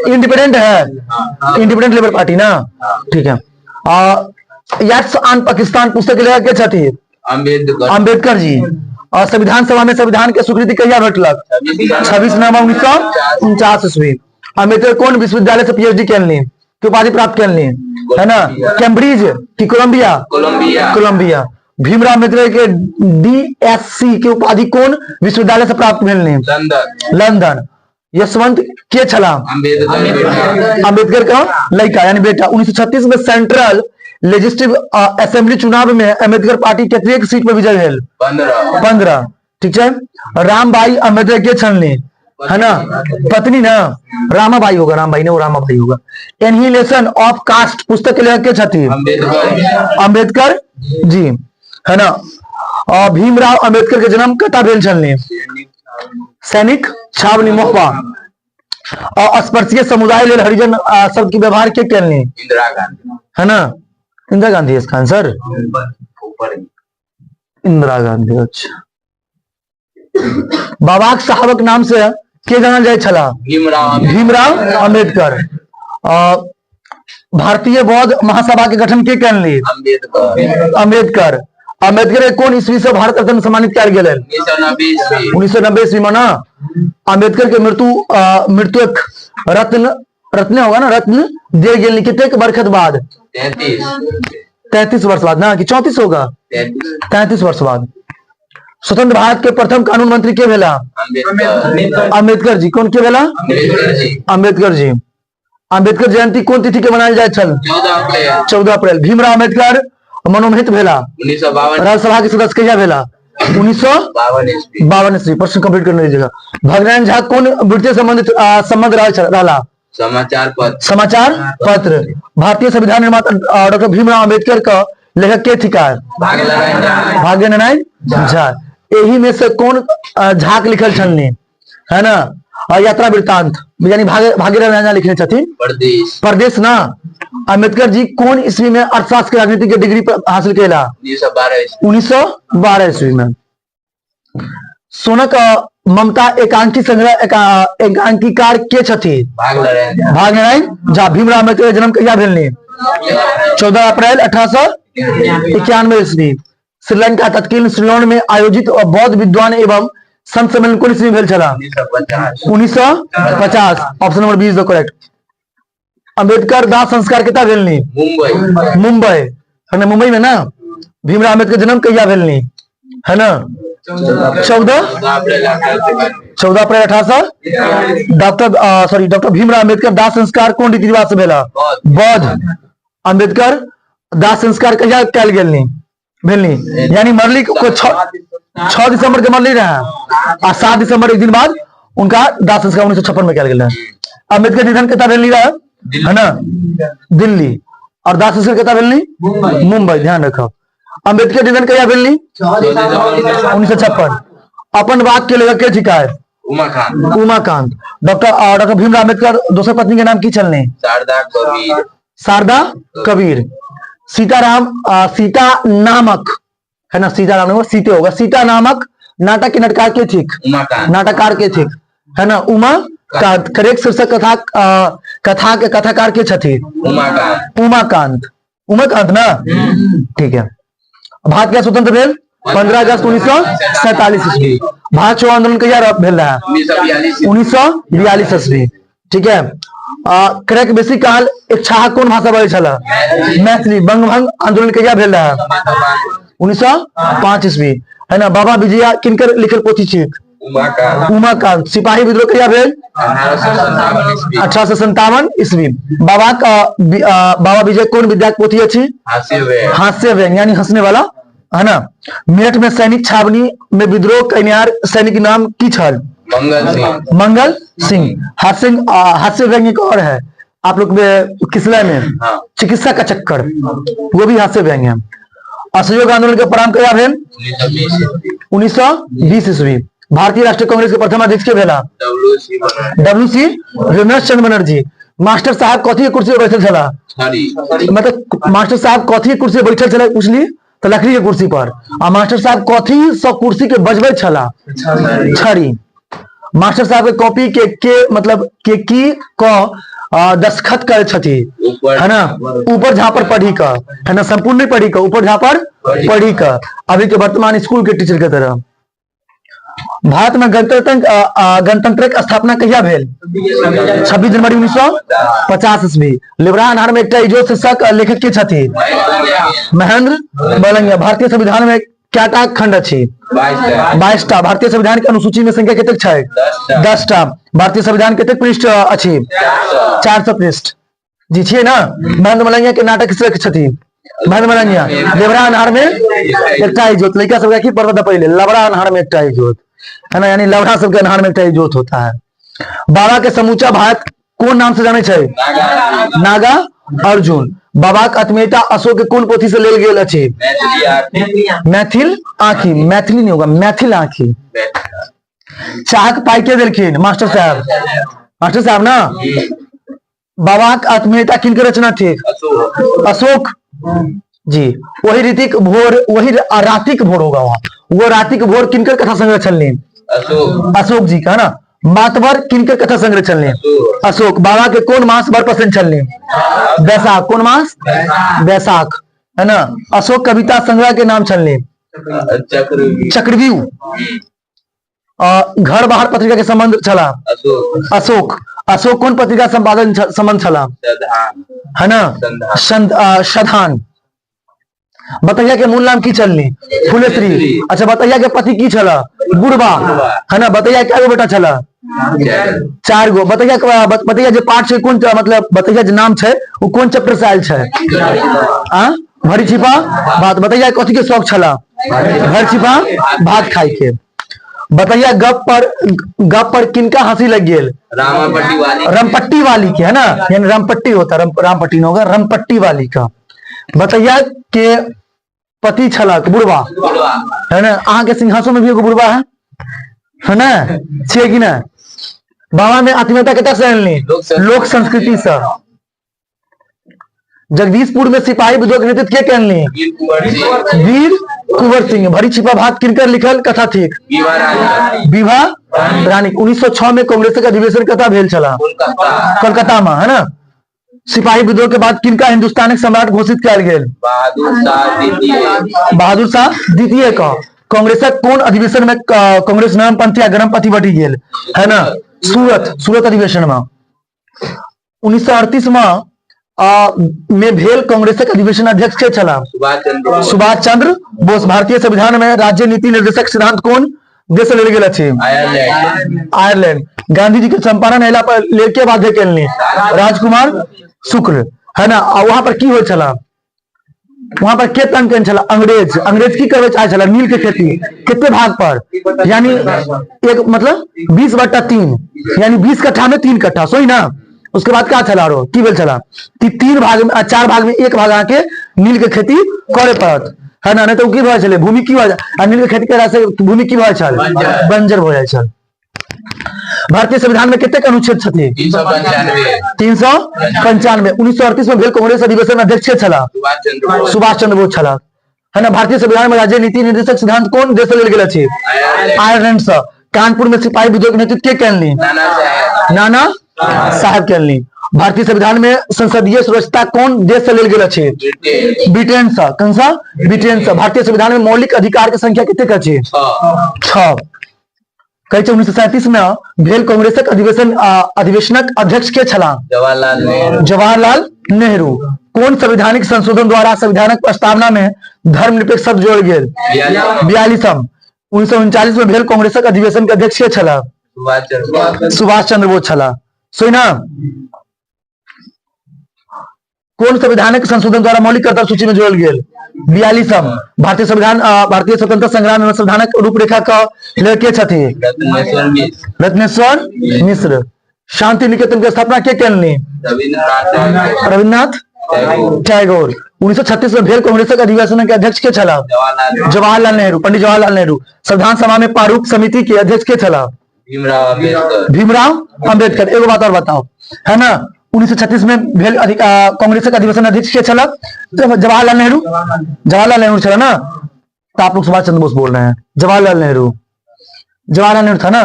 इंडिपेंडेंट है, इंडिपेंडेंट लेबर पार्टी ना, ठीक है। याट्स ऑन पाकिस्तान पुस्तक लेखक के छथि? अंबेडकर जी। और संविधान सभा में संविधान के स्वीकृति कहिया भेटलक? 26 नवंबर 1949 ईस्वी। अंबेडकर कौन विश्वविद्यालय से पीएचडी कैलनी की उपाधि प्राप्त कैलनी, है ना? कैम्ब्रिज की कोलंबिया। भीमराव अंबेडकर के डीएससी की उपाधि कौन विश्वविद्यालय से प्राप्त भेलनी? लंदन। यशवंत के छला? अंबेडकर का लड़का यानी बेटा। 1936 में सेंट्रल लेजिस्लेटिव असेंबली चुनाव में अंबेडकर पार्टी कितने सीट पर विजय भेल? 15, ठीक है। रामबाई अंबेडकर के छलनी, है ना, पत्नी ना, रामाबाई होगा, रामबाई ने वो रामाबाई होगा। एनहिलेशन ऑफ कास्ट पुस्तक के लेखक के छथि? अंबेडकर जी, है ना। और भीमराव अंबेडकर के जन्म कतऽ भेल छलनी? सैनिक छावनी मोहपा। और स्पर्शीय समुदाय लेल हरिजन सब की व्यवहार के कैलनी? है ना, इंदिरा गांधी है इसका आंसर। इंदिरा गांधी। अच्छा, बाबाक साहबक नाम से के जानल जाय छला? भीमराव अंबेडकर। भारतीय बौद्ध महासभा के गठन के कैलनी? अंबेडकर। अंबेडकर कौन ईस्वी से भारत रत्न सम्मानित किया गया? 1990 ईस्वी में ना। अंबेडकर के मृत्यु एक रत्न होगा ना, रत्न दे गेल कितने बरखत बाद? 33 वर्ष बाद ना कि 34 होगा? 33 33 वर्ष बाद। स्वतंत्र भारत के प्रथम कानून मंत्री के भेला? अम्बेडकर जी। कौन के भेला? अम्बेडकर जी। अम्बेडकर जयंती कौन तिथि के मनायल जाय छल? 14 अप्रैल। भीमराव अम्बेडकर मनोनीत भेला? 1952 राज्यसभा के सदस्य कहिया भेला? 1952 ईस्वी। प्रश्न कंप्लीट करने दीजिएगा। भगनारायण झा कौन वृत्तीय संबंध रहला? समाचार पत्र। भारतीय संविधान निर्माता डॉक्टर भीमराव अम्बेडकर का लेखक के थिका? भाग्य नारायण झा। यही में से कौन झा के लिखल छलनी है ना? यात्रा वृत्तांत यानी भाग्य नारायण झा लिखने छथिन परदेश ना। अम्बेडकर जी कौन ईस्वी में अर्थशास्त्र के राजनीति के डिग्री हासिल केला? 1912 ईस्वी में। सोनक ममता एकांकी संग्रह एकांकीकार के छथि? भाग्य नारायण झा। भीमराव अम्बेडकर के जन्म कहिया भेलनी? 14 अप्रैल 1891 ईस्वी। श्रीलंका तत्कालीन सिलोन में आयोजित बौद्ध विद्वान एवं संत सम्मेलन कौन ईस्वी में भेल छला? 1950। Option number 20 the correct. Ambedkar दाह संस्कार केता भेलनी? मुंबई है ना, मुंबई में ना। भीमराव अम्बेडकर जन्म कहिया भेलनी है ना? 14 अप्रैल 1800। डॉक्टर भीमराव अम्बेडकर दाह संस्कार कौन रीति रिवाज से भेला? बौद्ध। अम्बेडकर दाह संस्कार कहिया कैल गेलनी भेलनी यानी मरली को 6 दिसंबर के मरली रहा, 7 दिसंबर एक दिन बाद उनका दाह संस्कार 1956 में कैल गेल रहा। अम्बेडकर निधन केता भेलनी रहा है ना? दिल्ली। और दाह संस्कार केता भेलनी? मुंबई। ध्यान रखो। अम्बेडकर निधन कहिया भेलनी? 1956। अपन बात के लेखक के थिका है? उमाकांत। डॉक्टर भीमराव अम्बेडकर दोसर पत्नी के नाम की छलनी? शारदा कबीर। सीताराम सीता नामक है ना, सीताराम नहीं सीते होगा, सीता नामक नाटक के नाटककार के थिक? नाटककार के थिक है ना? उमाकांत। करेक्ट शीर्षक कथाकार के छथि? उमाकांत। उमाकांत ना, ठीक है। भारत का स्वतंत्र भेल 15 अगस्त 1947 ईस्वी। भारत छोड़ो आंदोलन कहिया भेल रहा? 1942 ईस्वी। ठीक है। करेक्ट बेसिक काल एक छाह कौन भाषा बोले छला? मैथिली। बंगभंग आंदोलन कहिया भेल रहा? 1905 ईस्वी है ना। बाबा विजया किनकर लिखल पोथी छी? उमाकांत। सिपाही विद्रोह कहिया भेल? 1857 ईस्वी। बाबा विजय कौन विद्या के पोथी अछि? हास्य व्यंग यानी हंसने वाला है ना। मेरठ में सैनिक छावनी में विद्रोह कनियार सैनिक नाम की छल? मंगल सिंह। हास्य व्यंग एक और है आप लोग किसला में, चिकित्सा का चक्कर, वो भी हास्य व्यंग है। असहयोग आंदोलन के प्रारंभ कहिया भेल? 1920 ईस्वी। भारतीय राष्ट्रीय कांग्रेस के प्रथम अध्यक्ष के भेला? WC रमेशचंद्र बनर्जी। मास्टर साहब कथी के कुर्सी पर बैठल छला? मतलब मास्टर साहब कथी के कुर्सी पर बैठल छला पूछली तो लकड़ी के कुर्सी पर। आ मास्टर साहब कथी सब कुर्सी के बजबै छला? छड़ी। मास्टर साहब के कॉपी के मतलब के की दस्तखत करे छथि है ना, ऊपर जहाँ पर पढ़ी का है ना, संपूर्ण नहीं पढ़ी का, ऊपर जहाँ पर पढ़ी का। अभी के वर्तमान स्कूल के टीचर के तरह। भारत में गणतंत्र की स्थापना कहिया भेल? 26 जनवरी 1950 ईस्वी। लिब्रान आहार में एक इजोत शीर्षक लेखक के छथि? महेंद्र बलंगिया। भारतीय संविधान में क्या खंड अछि? 22टा। भारतीय संविधान के अनुसूची में संख्या कतेक छै? 10टा। भारतीय संविधान कतेक पृष्ठ अछि? 400 पृष्ठ। जी छियै ना। महेंद्र बलंगिया के नाटक किसके छथि? महेंद्र बलंगिया। लिब्रान आहार में एकटा इजोत। लड़का सब की पढ़ता पहले लबड़ा अनहार में एकटा इजोत है ना, यानी लवड़ा सबके अनहार में एकटा इजोत होता है। बाबा के समूचा भारत कौन नाम से जाने छै? नागा अर्जुन। बाबा के आत्मीयता अशोक के कौन पोथी से लेल गेल अछि? मैथिल आँखी। मैथिली नहीं होगा, मैथिल आँखी। चाहक पाई के देलखिन? मास्टर साहब। मास्टर साहब ना। बाबा के आत्मीयता किनके रचना थी? अशोक जी। वही ऋतिक भोर, वही रातिक भोर होगा वहां, वो रातिक भोर किनकर कथा संग्रह चलने? अशोक जी का ना। मातवर किनकर कथा संग्रह चलने? अशोक। बाबा के कौन मास बड़ पसंद चलने? बैसाख। कौन मास? बैसाख है ना। अशोक कविता संग्रह के नाम चलने? चक्रव्यूह। घर बाहर पत्रिका के संबंध चला? अशोक। अशोक कौन पत्रिका संपादन संबंध चला है ना? शधान। बतैया के मूल नाम की छलनी? फुलेश्री। अच्छा, बतैया के पति की छला? बुढ़बा, है ना। बतैया क्या गो बेटा छला? 4 गो। बतैया जो पाठ है कौन, मतलब बतैया जो नाम है वो कौन चैप्टर से आयल है? भरी छिपा भात। बतैया कथी के शौक छला? भरी छिपा भात खाई के। बतैया गप पर किनका हंसी लग गेल? रामपट्टी वाली के, है ना। यानी रामपट्टी होता, रामपट्टी नहीं होगा, रामपट्टी वाली का। बतैया के पति छला बुढ़वा, है ना। अहाँ के सिंहासन में भी एगो बुढ़वा है ना, छे कि ना। बाबा में आत्मीयता कतऽ से आनली? लोक संस्कृति से। जगदीशपुर में सिपाही विद्रोह के नेतृत्व के कैनली? वीर कुंवर सिंह। भरी छिपा भात किनकर लिखल कथा थी? विभा रानी। 1906 में कांग्रेस का अधिवेशन कथा भेल छला? कोलकाता में, है ना। सिपाही विद्रोह के बाद किनका हिंदुस्तान सम्राट घोषित किया गया? बहादुर शाह द्वितीय का। कांग्रेसक कौन अधिवेशन में कांग्रेस नरमपंथी या गरमपंथी बटी गेल, है ना? सूरत अधिवेशन में। 1938 में भेल कांग्रेसक अधिवेशन अध्यक्ष के छला? सुभाष चंद्र बोस। भारतीय संविधान में राज्य नीति निर्देशक सिद्धांत कौन देश ले गेल अछि? आयरलैंड। गांधी जी के चंपारण अयला पर लेके बाध्य केलनी? राजकुमार शुक्ल, है ना। वहां पर की हो छला? वहां पर के तंग केन छला? अंग्रेज की करवे चाहे छला? नील के खेती कितने भाग पर? यानी एक मतलब 20/3, यानी 20 कट्ठा में 3 कट्ठा, सोई ना। उसके बाद क्या छला रो की भेल छला? 3 भाग में 4 भाग में 1 भाग आके नील के खेती करे पड़त, है ना। नहीं तो की भय छले भूमि की नील के खेती करे से भूमि की भय छल? बंजर हो जाय छल। भारतीय संविधान में कितने अनुच्छेद छथि? 395। 1938 में भेल कांग्रेस अधिवेशन अध्यक्ष छला? सुभाष चंद्र बोस छला, है ना। भारतीय संविधान में राज्य नीति निर्देशक सिद्धांत कौन देश ले गेल अछि? आयरलैंड से। कानपुर में सिपाही विद्रोह के नेतृत्व के कैनली? नाना साहब कैनली। भारतीय संविधान में संसदीय सुरक्षा कौन देश से ले गेल अछि? ब्रिटेन से। कौन सा? ब्रिटेन से। भारतीय संविधान में मौलिक अधिकार की संख्या कितने अछि? 6। कहे 1937 में भेल कांग्रेसक अधिवेशनक अध्यक्ष के छला? जवाहरलाल नेहरू। कौन संवैधानिक संशोधन द्वारा संविधानक प्रस्तावना में धर्मनिरपेक्ष शब्द जोड़ गेल? 42। 1939 में भेल कांग्रेसक अधिवेशन के अध्यक्ष के छला? सुभाष चंद्र बोस छला, सोई ना। कौन संवैधानिक संशोधन द्वारा मौलिक कर्तव्य सूची में जोड़ल गेल? 42। भारतीय संविधान भारतीय स्वतंत्रता संग्राम में संविधानक रूपरेखा का लेखक छथि? रत्नेश्वर मिश्र। शांति निकेतन की स्थापना के कैनली? रविन्द्रनाथ टैगोर। 1936 में भेल कांग्रेसक अधिवेशन के अध्यक्ष के छला? जवाहरलाल नेहरू, पंडित जवाहरलाल नेहरू। संविधान सभा में प्रारूप समिति के अध्यक्ष के छला? भीमराव अंबेडकर। एगो बात और बताओ, है ना। 1936 में भेल कांग्रेस का अधिवेशन अध्यक्ष के छला? जवाहरलाल नेहरू। जवाहरलाल नेहरू छला ना। तो आप लोग सुभाष चंद्र बोस बोल रहे हैं। जवाहरलाल नेहरू था ना।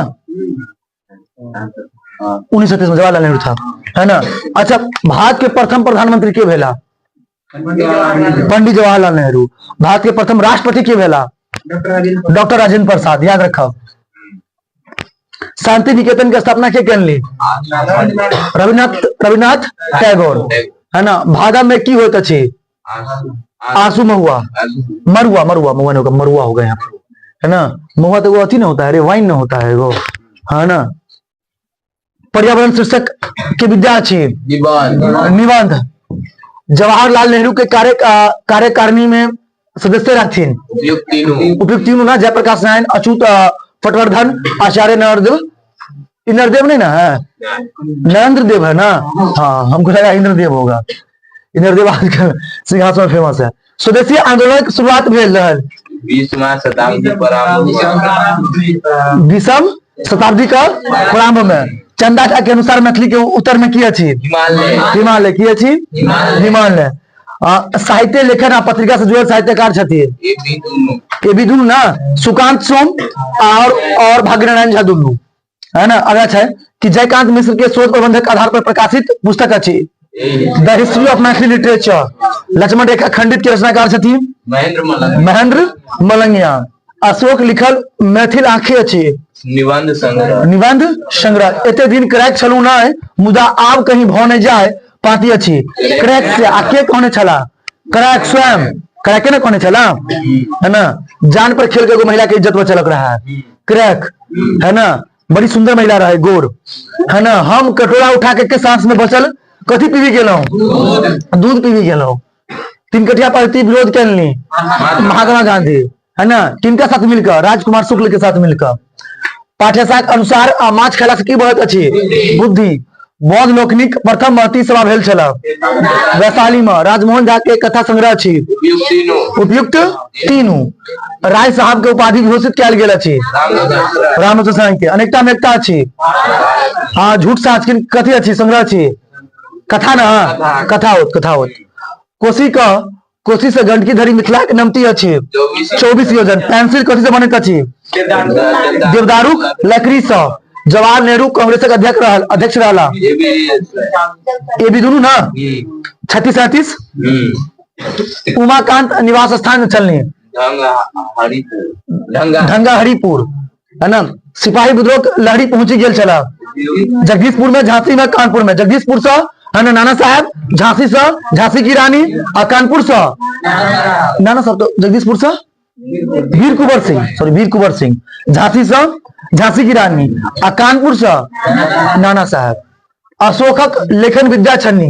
1936 में जवाहरलाल नेहरू था, है ना। अच्छा, भारत के प्रथम प्रधानमंत्री के भेला? पंडित जवाहरलाल नेहरू। भारत के प्रथम राष्ट्रपति के भेला? डॉक्टर राजेंद्र प्रसाद। याद रखो। शांति निकेतन की स्थापना के कैनली? रविन्द्रनाथ टैगोर, है ना। भादा में की होता छी? आंसू महुआ, मरुआ हो गया, है ना। महुआ तो वो अथी ना होता है, वाइन ना होता है वो, है ना। पर्यावरण शीर्षक के विद्यार्थी निबंध। जवाहरलाल नेहरू के कार्यकारिणी में सदस्य रहथिन? उपयुक्त तीनों ना। जयप्रकाश नारायण, अच्युत पटवर्धन, आचार्य इंद्रदेव नहीं ना है? नरेंद्र देव है ना। हाँ, हमको लगा इंद्रदेव होगा। इंद्रदेव आजकल सिंहासन फेमस है। स्वदेशी आंदोलन की शुरुआत भेल रहल 20वीं शताब्दी का प्रारंभ में। चंदा के अनुसार मैथिली के उत्तर में की अछि? हिमालय। की अछि? हिमालय। साहित्य लेखन आ पत्रिका से जुड़ल साहित्यकार छथिन? ये भी दुनू ना। सुकांत सोम और भाग्यनारायण झा दुनू, है ना। अगला है कि जयकांत मिश्र के शोध प्रबंधक आधार पर प्रकाशित पुस्तक अछि? The history of Maithili literature. Lakshman Rekha Khandit के रचनाकार छथिन? महेंद्र मलंगिया। अशोक लिखल मैथिल आंखें अछि? निबंध संग्रह। एते दिन क्रैक छलू ना, मुदा आब कहीं भऽ नहीं जाए पाती अछि। क्रैक से आके कहने छला? क्रैक स्वयं, क्रैक ना कोने चला है ना, जान पर खेल के एगो महिला के इज्जत पर चलक रहा है, क्रैक है ना, बड़ी सुंदर महिला रहा है, गोर है ना। हम कटोरा उठा के सांस में बचल कथी पीवी गेलो, दूध पीवी गेलो। तीन कटिया पार्टी विरोध कैलनी महात्मा गांधी है ना, किनका साथ मिलकर, राजकुमार शुक्ल के साथ मिलकर। पाठ्यशास्त्र के अनुसार माछ खेला से की बढ़त अछि, बुद्धि। बौद्ध लोकनिक प्रथम महती सभा भेल छल वैशाली में, राजमोहन झा के कथा संग्रह अछि उपयुक्त तीनू। राय साहब के उपाधि घोषित कयल गेल अछि रामचंद्र साहनी के। अनेकता में एकता अछि, हाँ झूठ साच कथी अछि, संग्रह अछि, कथा ना, कथा होत। कोशी से गंडकी धरी मिथिला के नमती अछि 24 योजन। पेंसिल कथी से बनत अछि, देवदारुक लकड़ी से। जवाहर नेहरू कांग्रेस के अध्यक्ष रहला, ये भी दुनू ना 36-37। उमाकांत निवास स्थान चलनी ढंगा हरिपुर है ना। सिपाही विद्रोह लहरी पहुंची गेल चला जगदीशपुर में, झांसी में, कानपुर में। जगदीशपुर से है ना नाना साहब, झांसी से झांसी की रानी, और कानपुर से नाना साहब, तो जगदीशपुर से वीर कुंवर सिंह, झांसी से झांसी की रानी, और कानपुर से नाना साहब। अशोकक लेखन विद्या छन्नी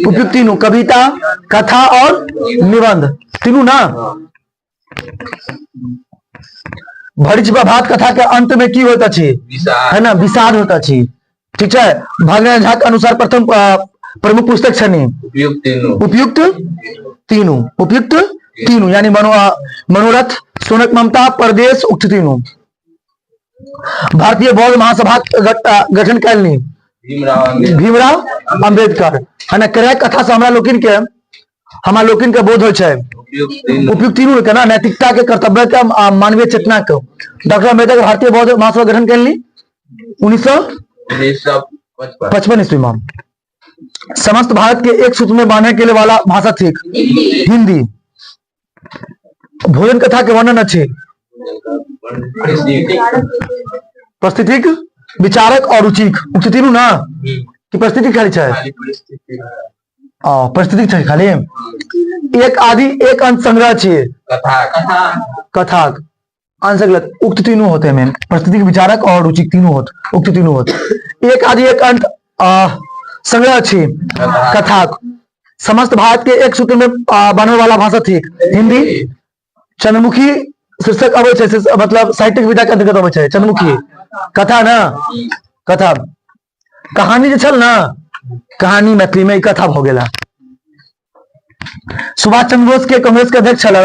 उपयुक्त तीनों, कविता, कथा और निबंध तीनों ना। भरिच प्रभात कथा के अंत में की होता अछि, है ना, विषाद होता अछि, ठीक है। भागना झा के अनुसार प्रथम प्रमुख पुस्तक छनी उपयुक्त तीनों यानी मनोरथ, सोनक ममता, परदेश, उक्त तीनों। भारतीय बौद्ध महासभा गठन कैलनी भीमराव अंबेडकर है ना। क्रैक कथा से हमरा लोकिन के बोध हो उपयुक्त तीनों के ना। नैतिकता के, कर्तव्य के, मानवीय चेतना के। डॉक्टर अम्बेडकर भारतीय बौद्ध महासभा गठन कैलनी 1955 ईस्वी में। समस्त भारत के एक सूत्र में बांधने के लिए वाला भाषा थी हिंदी। भोजन कथा के वर्णन अच्छे, परिस्थितिक, विचारक और रुचिक, उक्त तीनों ना कि परिस्थिति खाली है, परिस्थिति खाली। एक आदि एक अंत संग्रह छे कथा आंसर गलत, उक्त तीनों होते हैं। परिस्थितिक, विचारक और रुचिक तीनों होते, उक्त तीनों होते। एक आदि एक अंत संग्रह छे कथा। समस्त भारत के एक सूत्र में बनने वाला भाषा थी हिंदी। चंद्रमुखी शीर्षक अबै छै, मतलब साहित्यिक विधा के अंतर्गत अबै छै चंद्रमुखी। कथा ना, कथा कहानी जे छल ना, कहानी मैथिली में कथा भ गेला। सुभाष चंद्र बोस के कांग्रेस के अध्यक्ष छल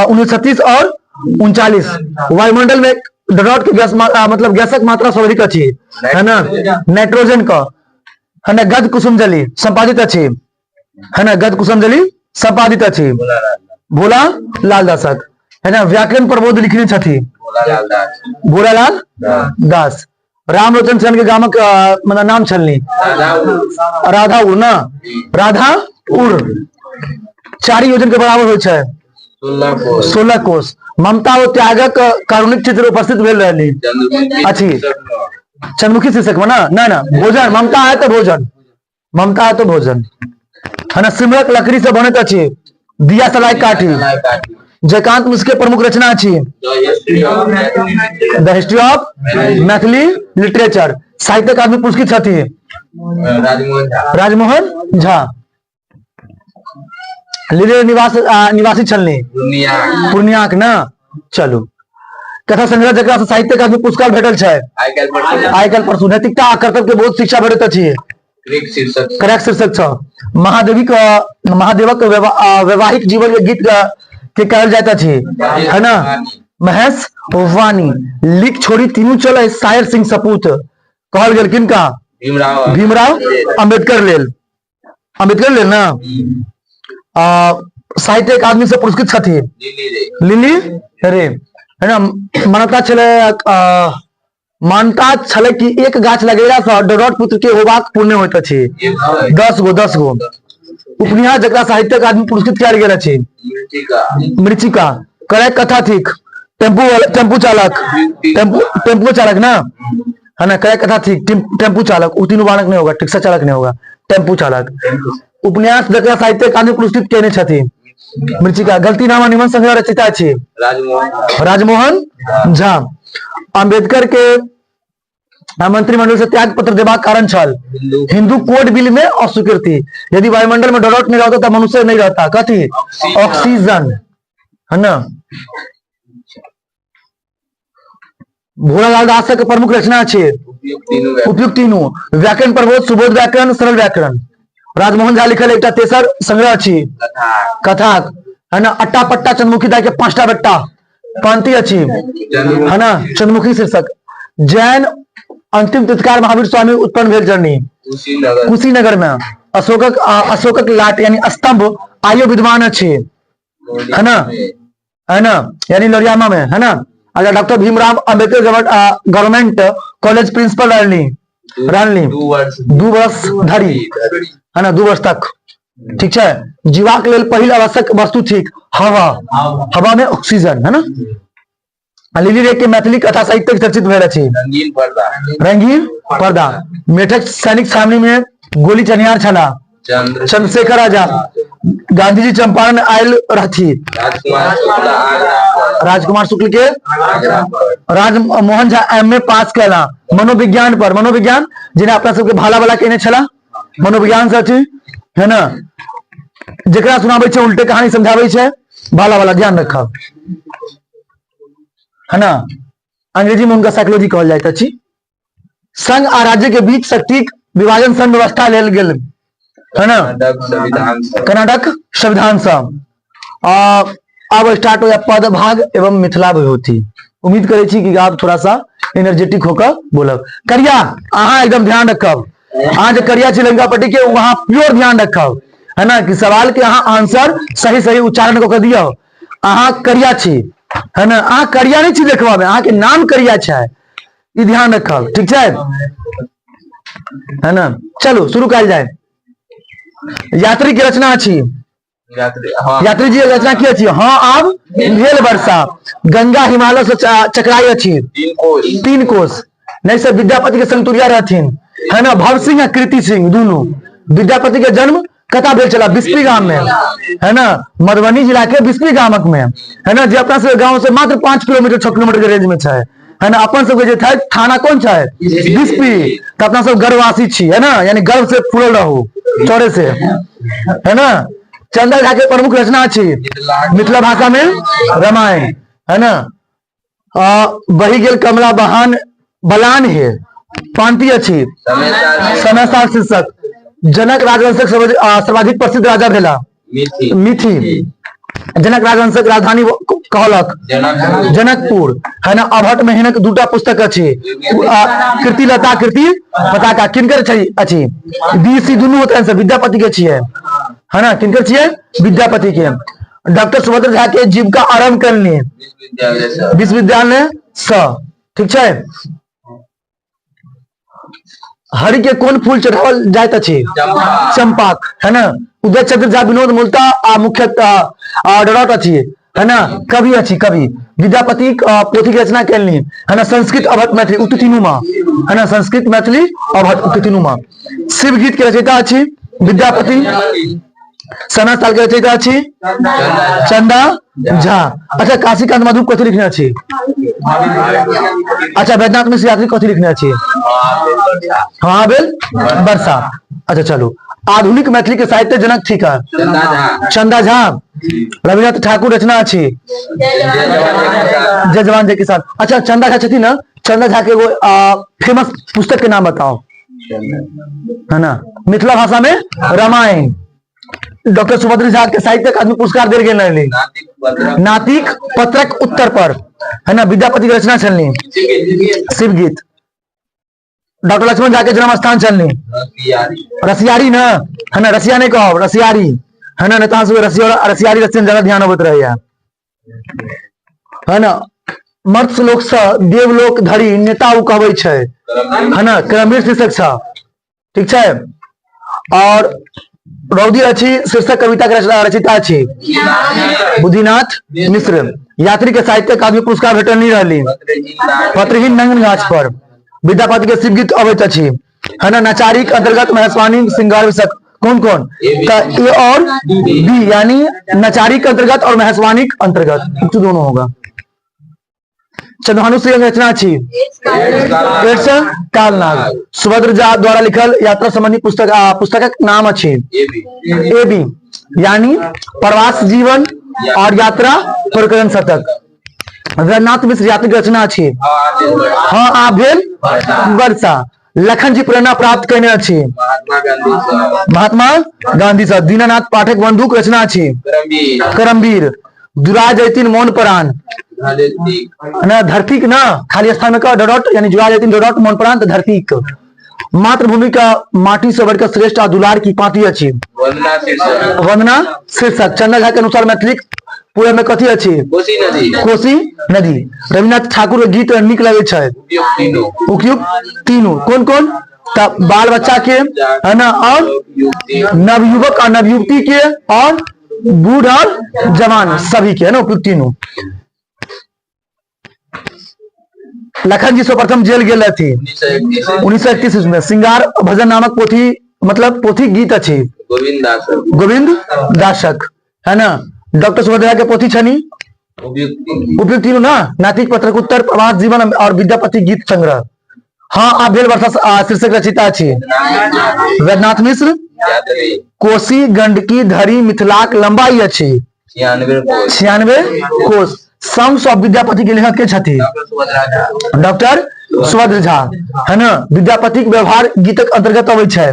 1936 और 39। वायुमंडल में डॉट के गैस मतलब गैसक मात्रा सर्वाधिक अछि, है ना। नाइट्रोजन का है ना। गद कुसुमजली संपादित अछि, है ना, गद कुसुमजली संपादित अछि भोला लाल दासक, है ना। व्याकरण प्रबोध लिखने छथि भोलालाल दास। रामलोचन सेन के गामक मतलब नाम छलनी राधाउर ना, राधाउर 4 योजन के बराबर होइ छै 16 कोष। ममता और त्यागक कारुणिक चित्र उपस्थित भेल रहली अछि चंद्रमुखी शीर्षक में ना। ना भोजन, ममता है तो भोजन, ममता है तो भोजन, है ना। सिमरक लकड़ी से बनत अछि, दिया सलाई काठी। जयकांत मिश्र के प्रमुख रचना अछि the history of Maithili literature. साहित्य अकादमी पुरस्कृत छथि राजमोहन झा। लीले निवासी छलनी पूर्णिया के ना। चलू कथा संग्रह जकरा से साहित्य अकादमी पुरस्कार भेटल छै आइ काल्हि परसू। नैतिकता आ कर्तव्य के बहुत शिक्षा भेटत अछि, करेक्ट शीर्षक छ। महादेवक वैवाहिक जीवन के गीत के कहल जाता अछि, है ना। महेश वानी लिख छोड़ी तीनों चले शायर सिंह सपूत कहल गेल किनका, भीमराव अंबेडकर लेल ना। साहित्य अकादमी से पुरस्कृत छथि लिली रे, है ना। मानता छले कि एक गाछ लगेला से डॉट पुत्र के होबाक पुण्य होइत अछि 10 गो। उपन्यास जकरा साहित्य अकादमी पुरस्कृत कयल गेल अछि मृचिका। करेक्ट कथा थिक टेम्पू चालक ना, है ना। करेक्ट कथा थिक टेम्पू चालक। उ तीनों बालक नहीं होगा, रिक्शा चालक नहीं होगा, टेम्पू चालक। उपन्यास जकरा साहित्य अकादमी पुरस्कृत केने छथि। मृचिका। गलती नामा निबंध संग्रह रचयिता छी राजमोहन झा। अम्बेडकर के मंत्रिमंडल से त्याग पत्र देबाक कारण छल हिंदू कोड बिल में अस्वीकृति। यदि वायुमंडल में डॉलर नहीं रहता तो मनुष्य नहीं रहता। कथी? ऑक्सीजन, है ना। भोलालाल दास के प्रमुख रचना छे उपयुक्त तीनू। व्याकरण प्रबोध, सुबोध व्याकरण, सरल व्याकरण। राजमोहन झा लिखल एकटा तेसर संग्रह छी कथा, है ना। अट्टा पट्टा चंद्रमुखी दाई के 5टा बेटा पंक्ति अछि, है ना, चंद्रमुखी शीर्षक। जैन अंतिम तीर्थकार महावीर स्वामी उत्पन्न भेल जर्नी कुशीनगर में। अशोकक लाट यानी स्तंभ आयो विद्वान अछि, है ना, यानी लोरियामा में, है ना। अगर doctor Bhimrao Ambedkar government college principal रहली 2 वर्ष धरी, है ना, 2 वर्ष तक। ठीक है। जीवाक लेल पहिल आवश्यक वस्तु थिक हवा में ऑक्सीजन, है ना। लिली रे के मैथिली कथा साहित्य चर्चित भेल अछि रंगीन पर्दा। मेठक सैनिक सामने में गोली चनिहार छला चंद्रशेखर आजाद। गांधीजी चंपारण आयल रहथी राजकुमार शुक्ल के। राजमोहन झा एमए पास कैला मनोविज्ञान पर। मनोविज्ञान जिन्हें अपना सबके भाला वाला कहने छला मनोविज्ञान से अछि, है ना। जेकरा सुनाबे छे उल्टे कहानी समझाबे छे भाला वाला, ध्यान रखब, है ना। अंग्रेजी में उनका साइकोलॉजी कहल जाइत अछि। संघ आ राज्य के बीच सटीक विभाजन संघ व्यवस्था लेल गेल, है ना, कर्नाटक संविधान से। अब स्टार्ट हो पद भाग एवं मिथिला विभूति। उम्मीद करे छी कि आप थोड़ा सा एनर्जेटिक होकर बोलब। करिया अहाँ एकदम ध्यान रखब, अहाँ जो करिया छी लंका पट्टी के वहां प्योर ध्यान रखब, है ना, कि सवाल के अहाँ आंसर सही उच्चारण को कर दियो। अहाँ करिया छी, है ना, अहाँ करिया नहीं छी देखबा में, अहाँ के नाम करिया छै, ई ध्यान रखब, ठीक है, है ना। चलो शुरू कल जाए। यात्री की रचना अछि यात्री जी रचना की अछि? हाँ आब भेल वर्षा। गंगा हिमालय से चकराई अछि 3 कोस। नहीं से विद्यापति के संतुरिया रहथिन, है ना। भव सिंह आ कृति सिंह दुनू। विद्यापति के जन्म कता भेल छला बिस्पी गांव में, है ना, मधुबनी जिला के बिस्पी गामक में, है ना, जे अपना सब गांव से मात्र 5 किलोमीटर 6 किलोमीटर के रेंज में छै, है ना। अपन सबके जे छै थाना कौन छै? बिस्पी। तो अपना सब गर्भवासी छी, है ना, यानी गर्भ से फूलल रहू चौड़े से, है ना। चंदा झा के प्रमुख रचना अछि मिथिला भाषा में रामायण, है ना। बही गेल कमला बलान है पांति अछि समय साल शीर्षक। जनक राजवंशक सर्वाधिक प्रसिद्ध राजा भेला मिथि। जनक राजवंशक राजधानी कहलक जनकपुर, है ना। अभट मेहनक 2टा पुस्तक अछि कृति लता कृति पताका। किनकर अछि? बीसी दुनू होते हैं विद्यापति के छिए, है ना। किनकर छिए? विद्यापति के। डॉक्टर सुभद्र झा के जीविका आरंभ करनी विश्वविद्यालय से, ठीक है। हरि के कौन फूल चढ़ावल जाइत अछि? चंपाक, है ना। उदय चंद्र झा विनोद मूलतः मुख्य डरौट अछि, है ना, कवि अछि कवि। विद्यापति पोथी की रचना कैलनी, है ना, संस्कृत अभट मैथिली उक्त तीनूमा, है ना, संस्कृत मैथिली अभट उक्त तीनूमा। शिव गीत के रचयिता अछि विद्यापति। समय साल के रचयिता अछि चंदा झा। अच्छा काशीकांत मधुप कथी लिखने अछि? अच्छा वैद्यनाथ मिश्र यात्री कथी लिखने अछि? हाँ बेल वर्षा। अच्छा चलो। आधुनिक मैथिली के साहित्य जनक थी का? चंदा झा। रविन्द्रनाथ ठाकुर रचना अछि जय जवान जय किसान। अच्छा चंदा झा छथि ना, चंदा झा के वो फेमस पुस्तक के नाम बताओ, है ना। मिथिला भाषा में रामायण। डॉक्टर सुभद्र झा के साहित्य अकादमी पुरस्कार देल गेल रहलै नातिक पत्रक उत्तर पर, है ना। विद्यापति की रचना छलनी शिव गीत। डॉक्टर लक्ष्मण झा के जन्म स्थान छलनी रसियारी ना, है ना, रसिया नहीं कहो रसियारी, है ना। नेता रसियारी रसियन ज्यादा ध्यान अबैत रहैया, है ना। मर्त्य लोक से देवलोक धरि नेता उ कहबै छै, है ना, क्रमवीर शीर्षक छ, ठीक छै। और रौदी अछि शीर्षक कविता के रचयिता अछि बुद्धिनाथ मिश्र। यात्री के साहित्य अकादमी पुरस्कार भेटल नहीं रहली पत्रहीन नंगन गाछ पर। विद्यापति के शिव गीत अबैत अछि, है ना। नचारी के अंतर्गत महेशवाणी श्रृंगार विषयक कौन कौन? ए और बी, यानी नचारी के अंतर्गत और महसवानी के अंतर्गत उक्त दोनों होगा। चंद्रभानु श्रीरंग रचना अच्छी एड्स कालनाग। सुभद्र झा द्वारा लिखल यात्रा संबंधी पुस्तक नाम अच्छी ए बी, यानी प्रवास जीवन और यात्रा प्रकरण शतक। रघुनाथ मिश्र यात्री की रचना अच्छी हाँ आ भेल वर्षा। लखन जी प्रेरणा प्राप्त करने अच्छी महात्मा गांधी साहब। दीनानाथ पाठक बंधुक रचना अच्छी करमवीर। जुराज जैतीन मौन परान ना धरती ना खाली स्थान में का डॉट, यानी जुराज जैतीन डॉट मौन परान तो धरती। मातृभूमि का माटी से बढ़कर श्रेष्ठ दुलार की पाती अच्छी वंदना शीर्षक। चंदा झा के अनुसार मैथिली पूरे में कथी अच्छी कोसी नदी। रविन्द्रनाथ ठाकुर के गीत निक लगे छै उपयुक्त तीनों कौन कौन? बाल बच्चा के है ना, और नवयुवक और नवयुवती के, और बूढ़ और जवान सभी के, है ना, उपयुक्त तीनों। लखन जी सर्वप्रथम जेल गेल थी 1931 में। श्रृंगार भजन नामक पोथी, मतलब पोथी गीत अच्छी गोविंद दासक, है ना। डॉक्टर सुभद्रा के पोथी छनी उपयुक्त तीनों ना। नातिक पत्रकोत्तर प्रवास जीवन और विद्यापति गीत संग्रह। हाँ आ भेल वर्षा शीर्षक रचिता अच्छी रघुनाथ मिश्र। कोसी गंडकी धरी मिथिलाक लंबाई अच्छी 96 कोस। संस ऑफ विद्यापति के लेखक के छथि डॉक्टर सुभद्र झा, है ना। विद्यापति के व्यवहार गीतक अंतर्गत अबै छै।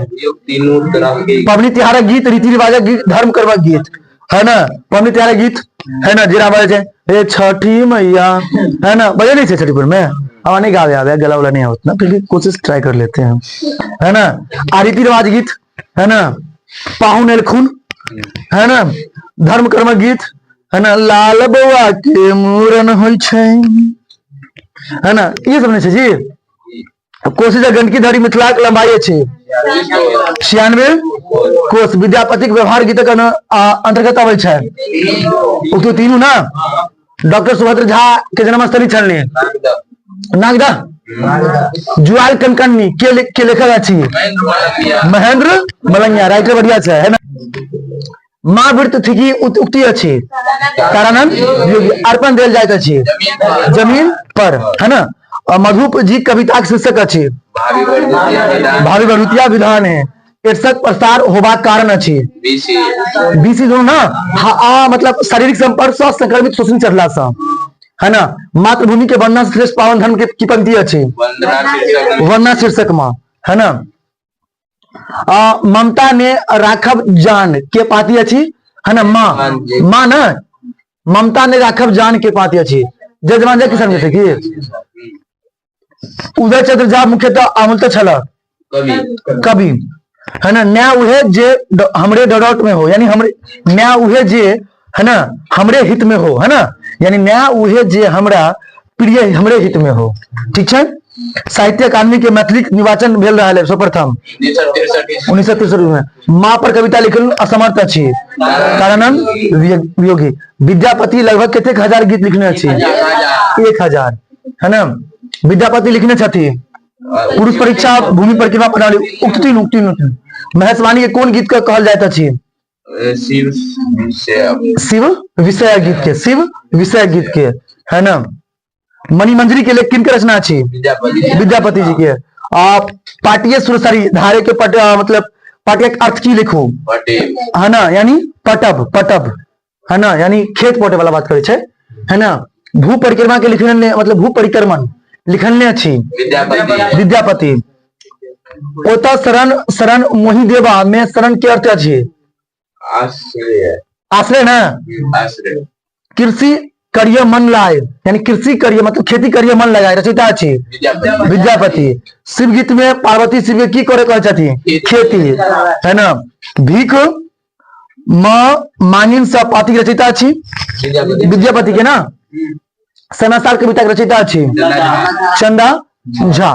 पबनी तिहारक गीत, रीति रिवाजक गीत, धर्म कर्मक गीत, है ना। पबनी तिहारक गीत, है ना, जीरा बजे हे छठी मैया, है ना। बजे नहीं छठीपुर में अब नहीं गावे आवे, गला वाला नहीं होता, फिर भी कोशिश ट्राई कर लेते हैं, है ना। आ रीति रिवाज गीत, है ना। पाहुन एलखुन, है ना। धर्म कर्म गीत, है ना। लाल बउआ के मूरन होय छै, है ना। ये सब नहीं छै जी। कोसी गंडकी धरी मिथिला के लंबाई छै 96 कोस। विद्यापति के व्यवहार गीत अंतर्गत अबै छै उक्त तीनों ना। डॉक्टर सुभद्र झा के जन्मस्थली छलनी नागदा। जुआल कनकन्नी के लेखक अच्छी महेंद्र मलंगिया, राइटर बढ़िया है ना। माँ वृत्त थी की उक्ति अच्छी तारानंद योगी। अर्पण देल जाइत अच्छी जमीन पर, है ना। और मधुप जी कविता के शीर्षक अच्छी भावी भरुतिया विधान है। एड्सक प्रसार होबा कारण अच्छी बीसी दोनों ना। मतलब शारीरिक संपर्क से संक्रमित शोषण चढ़ला सा, है ना। मातृभूमि के वंदना श्रेष्ठ पावन धर्म की पंक्ति अच्छी वंदना शीर्षक में, है ना। ममता ने राघव जान के पाती अच्छी, है ना। माँ ना ममता ने राघव जान के पाती अच्छी। जजमान जय किसान थे कि उदय चंद्र झा मुख्यतः आमूलत छला कवि, है ना। न्याय उहे जे हमरे डॉट में हो, यानी हमरे न्याय उहे जे, है ना, हमरे हित में हो, है ना। यानी न्याय उहे जे हमरा प्रिय हमरे हित में हो, ठीक है। साहित्य अकादमी के मैथिली निर्वाचन भेल रहा है सर्वप्रथम 1963 में। माँ पर कविता लिखल असमर्थ अच्छी तारानंद वियोगी। विद्यापति लगभग कितने हजार गीत लिखने अच्छी 1000, है ना। विद्यापति लिखने छथि पुरुष परीक्षा, भूमि परिक्रमा प्रणाली, उक्त तीन। महेशवाणी के कौन गीत का कहल जाता अछि? शिव विषय गीत के, शिव विषय गीत के, है ना। मणिमंजरी के लिए किनके रचना अच्छी? विद्यापति जी के। पाटिये सुरसरी धारे के मतलब पाटिया के अर्थ की लिखू, है ना, यानी पटब, है ना, यानी खेत पोटे वाला बात करे छे, है ना। भू परिक्रमा के लिखने, मतलब भू परिक्रमण लिखने अच्छी विद्यापति। ओता शरण मोहि देवा में शरण के अर्थ अच्छी आश्रय ना। कृषि करिए मन लाए, यानी कृषि करिए मतलब खेती करिए मन लगाए, रचयिता अच्छी विद्यापति। शिव गीत में पार्वती शिव की करे कहे छथि खेती, है ना। भीख मांगिन सा पाती रचयिता अच्छी विद्यापति के ना। समाचार कविता के रचयिता अच्छी चंदा झा,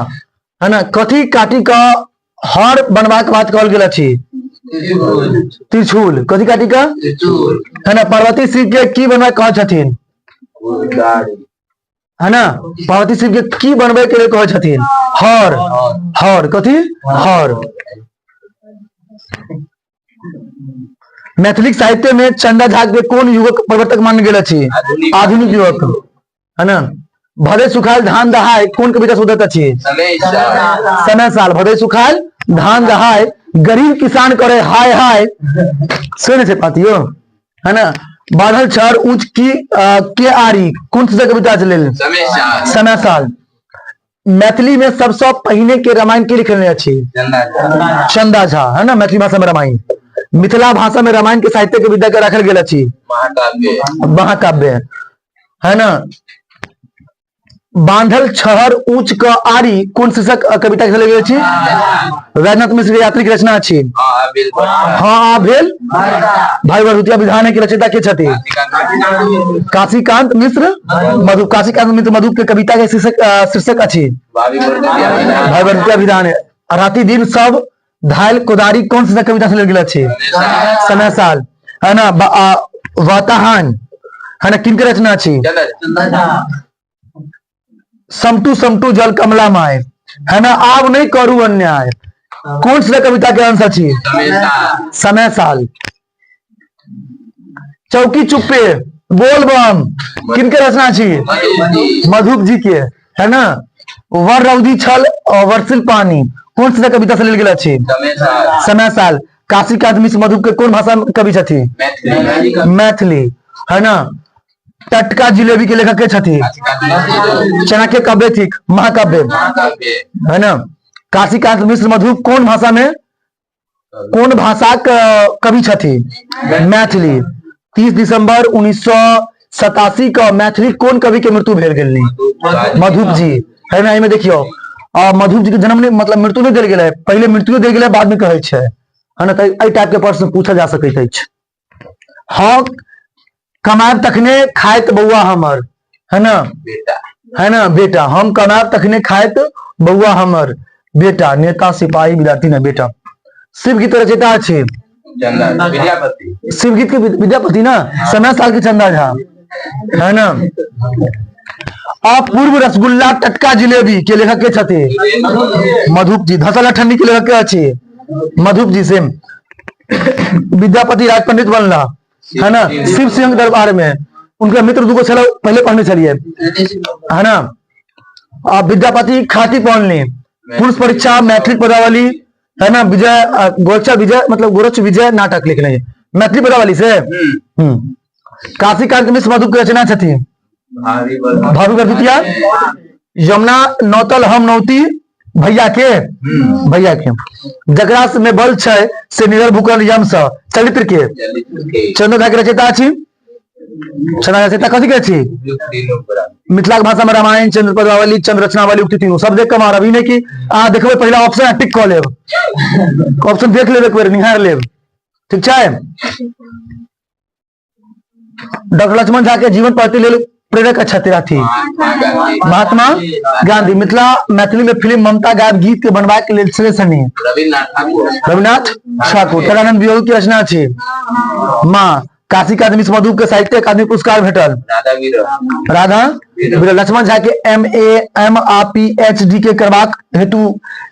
है ना। कथी काटी का हर बनवा के बात कहल गेल अच्छी त्रिशूल। कथी काटी का, है ना। पार्वती शिव के की बनवा कहे छथिन, है ना। पार्वती शिव के की बनवे के लिए कहे छथिन हर, कथी हर। मैथिली साहित्य में चंदा झा के कौन युगक प्रवर्तक मानल गेल अछि? आधुनिक युगक, है ना। भदे सुखाल धान दहाय कौन कविता शोधक अछि? समय साल। भदे सुखाल धान दहाय गरीब किसान करे हाय हाय सुन से पातियो, है ना। बादल छर ऊंच की के आरी कौन सी कविता चले? समय साल। मैथिली में सबसे पहिने के रामायण के लिखने अछि? चंदा झा, है ना। मैथिली भाषा में रामायण, मिथिला भाषा में रामायण के साहित्य के विद्या के रखल गेल अछि? महाकाव्य, है ना। बांधल छहर ऊंच क आरी कौन शीर्षक कविता के गेल अछि? राजनाथ मिश्र के यात्री की रचना अछि? हाँ भेल। भाई भरदुतिया विधान के रचयिता के छथि? काशीकांत मिश्र मधु। काशीकांत मिश्र मधु के कविता के शीर्षक अछि? भाई भरदुतिया विधान। राति दिन सब धायल कोदारी कौन सी कविता से गेल अछि? समय साल, है ना। वाताहान, है ना, किनके रचना अछि? समटू समटू जल कमला माय, है ना। आब नहीं करू अन्याय कौन सी कविता के अंश अछि? समय साल। चौकी चुप्पे बोल बम किनके रचना अछि? मधुप जी के, है ना। वर रौदी छल वर्षिल पानी कौन सी कविता से गेल अछि? समय साल। काशीकांत मिश्र मधु के कौन भाषा कवि छथि? मैथिली, है ना। टटका जिलेबी के लेखक के छथि? चाणक्य काव्य थिक महाकाव्य, है ना। काशीकांत मिश्र मधु कौन भाषा में कौन भाषा कवि छथि? मैथिली। 30 दिसंबर 1987 का मैथिली कौन कवि के मृत्यु भेल गेल? मधुप जी, है ना। इमे देखियो मधुप जी के जन्म नहीं मतलब मृत्यु नहीं देल गेल है, पहले मृत्यु देल गेल है बाद में कहै छै, है ना। तो टाइप के प्रश्न पूछा जा सकैत अछि। हाँ कमाब तखने खाइत बउआ हमर, है ना, है ना बेटा। हम कमाब तखने खाइत बउआ हमर बेटा, नेता सिपाही विद्यार्थी ना बेटा। शिव गीत रचयिता अछि? शिव गीत के विद्यापति ना। समय साल के चंदा झा, है ना। अपूर्व रसगुल्ला टटका जिलेबी के लेखक के छथि? मधुप जी। धसला ठंडी के लेखक के अछि? मधुप जी से। विद्यापति राज पंडित बनला, है ना। शिव सिंह दरबार में उनके मित्र दुगो छल, पहले पढ़ने चलिए, है ना। विद्यापति खाती पढ़ने, पुरुष परीक्षा, मैट्रिक पदावली, है ना। विजय गोरक्षा विजय मतलब गोरक्ष विजय नाटक लिखने मैथिली पदावली से। काशीकांत मिश्र मधु के रचना छथि? भाभी भरदुतिया। यमुना नौतल हम नौती भैया के, भैया के। जकरा में बल छै से निधर भूकल यम स चरित्र के चंद्र झा के रचयिता अछि? चंद्र रचयिता कथी के अछि? मिथिला भाषा में रामायण, चंद्र पदावली, चंद्र रचनावली, उक्ति तीनों सब देख के मार। अभी नहीं कि देखबे पहला ऑप्शन टिक कऽ लेब, ऑप्शन देख लेब, एक बेर निहार लेब, ठीक छै। डॉक्टर लक्ष्मण झा के जीवन प्रति लेल प्रेरक छथि? महात्मा गांधी। मिथिला मैथिली में फिल्म ममता गायब गीत के बनवा के लेल श्रेष्ठ रविनाथ ठाकुर। तदानंद वियोग की रचना अछि? माँ। काशीकांत मिश्र मधु के साहित्य अकादमी पुरस्कार भेटल? राधा विरल। लक्ष्मण झा के MA PhD के करबाक हेतु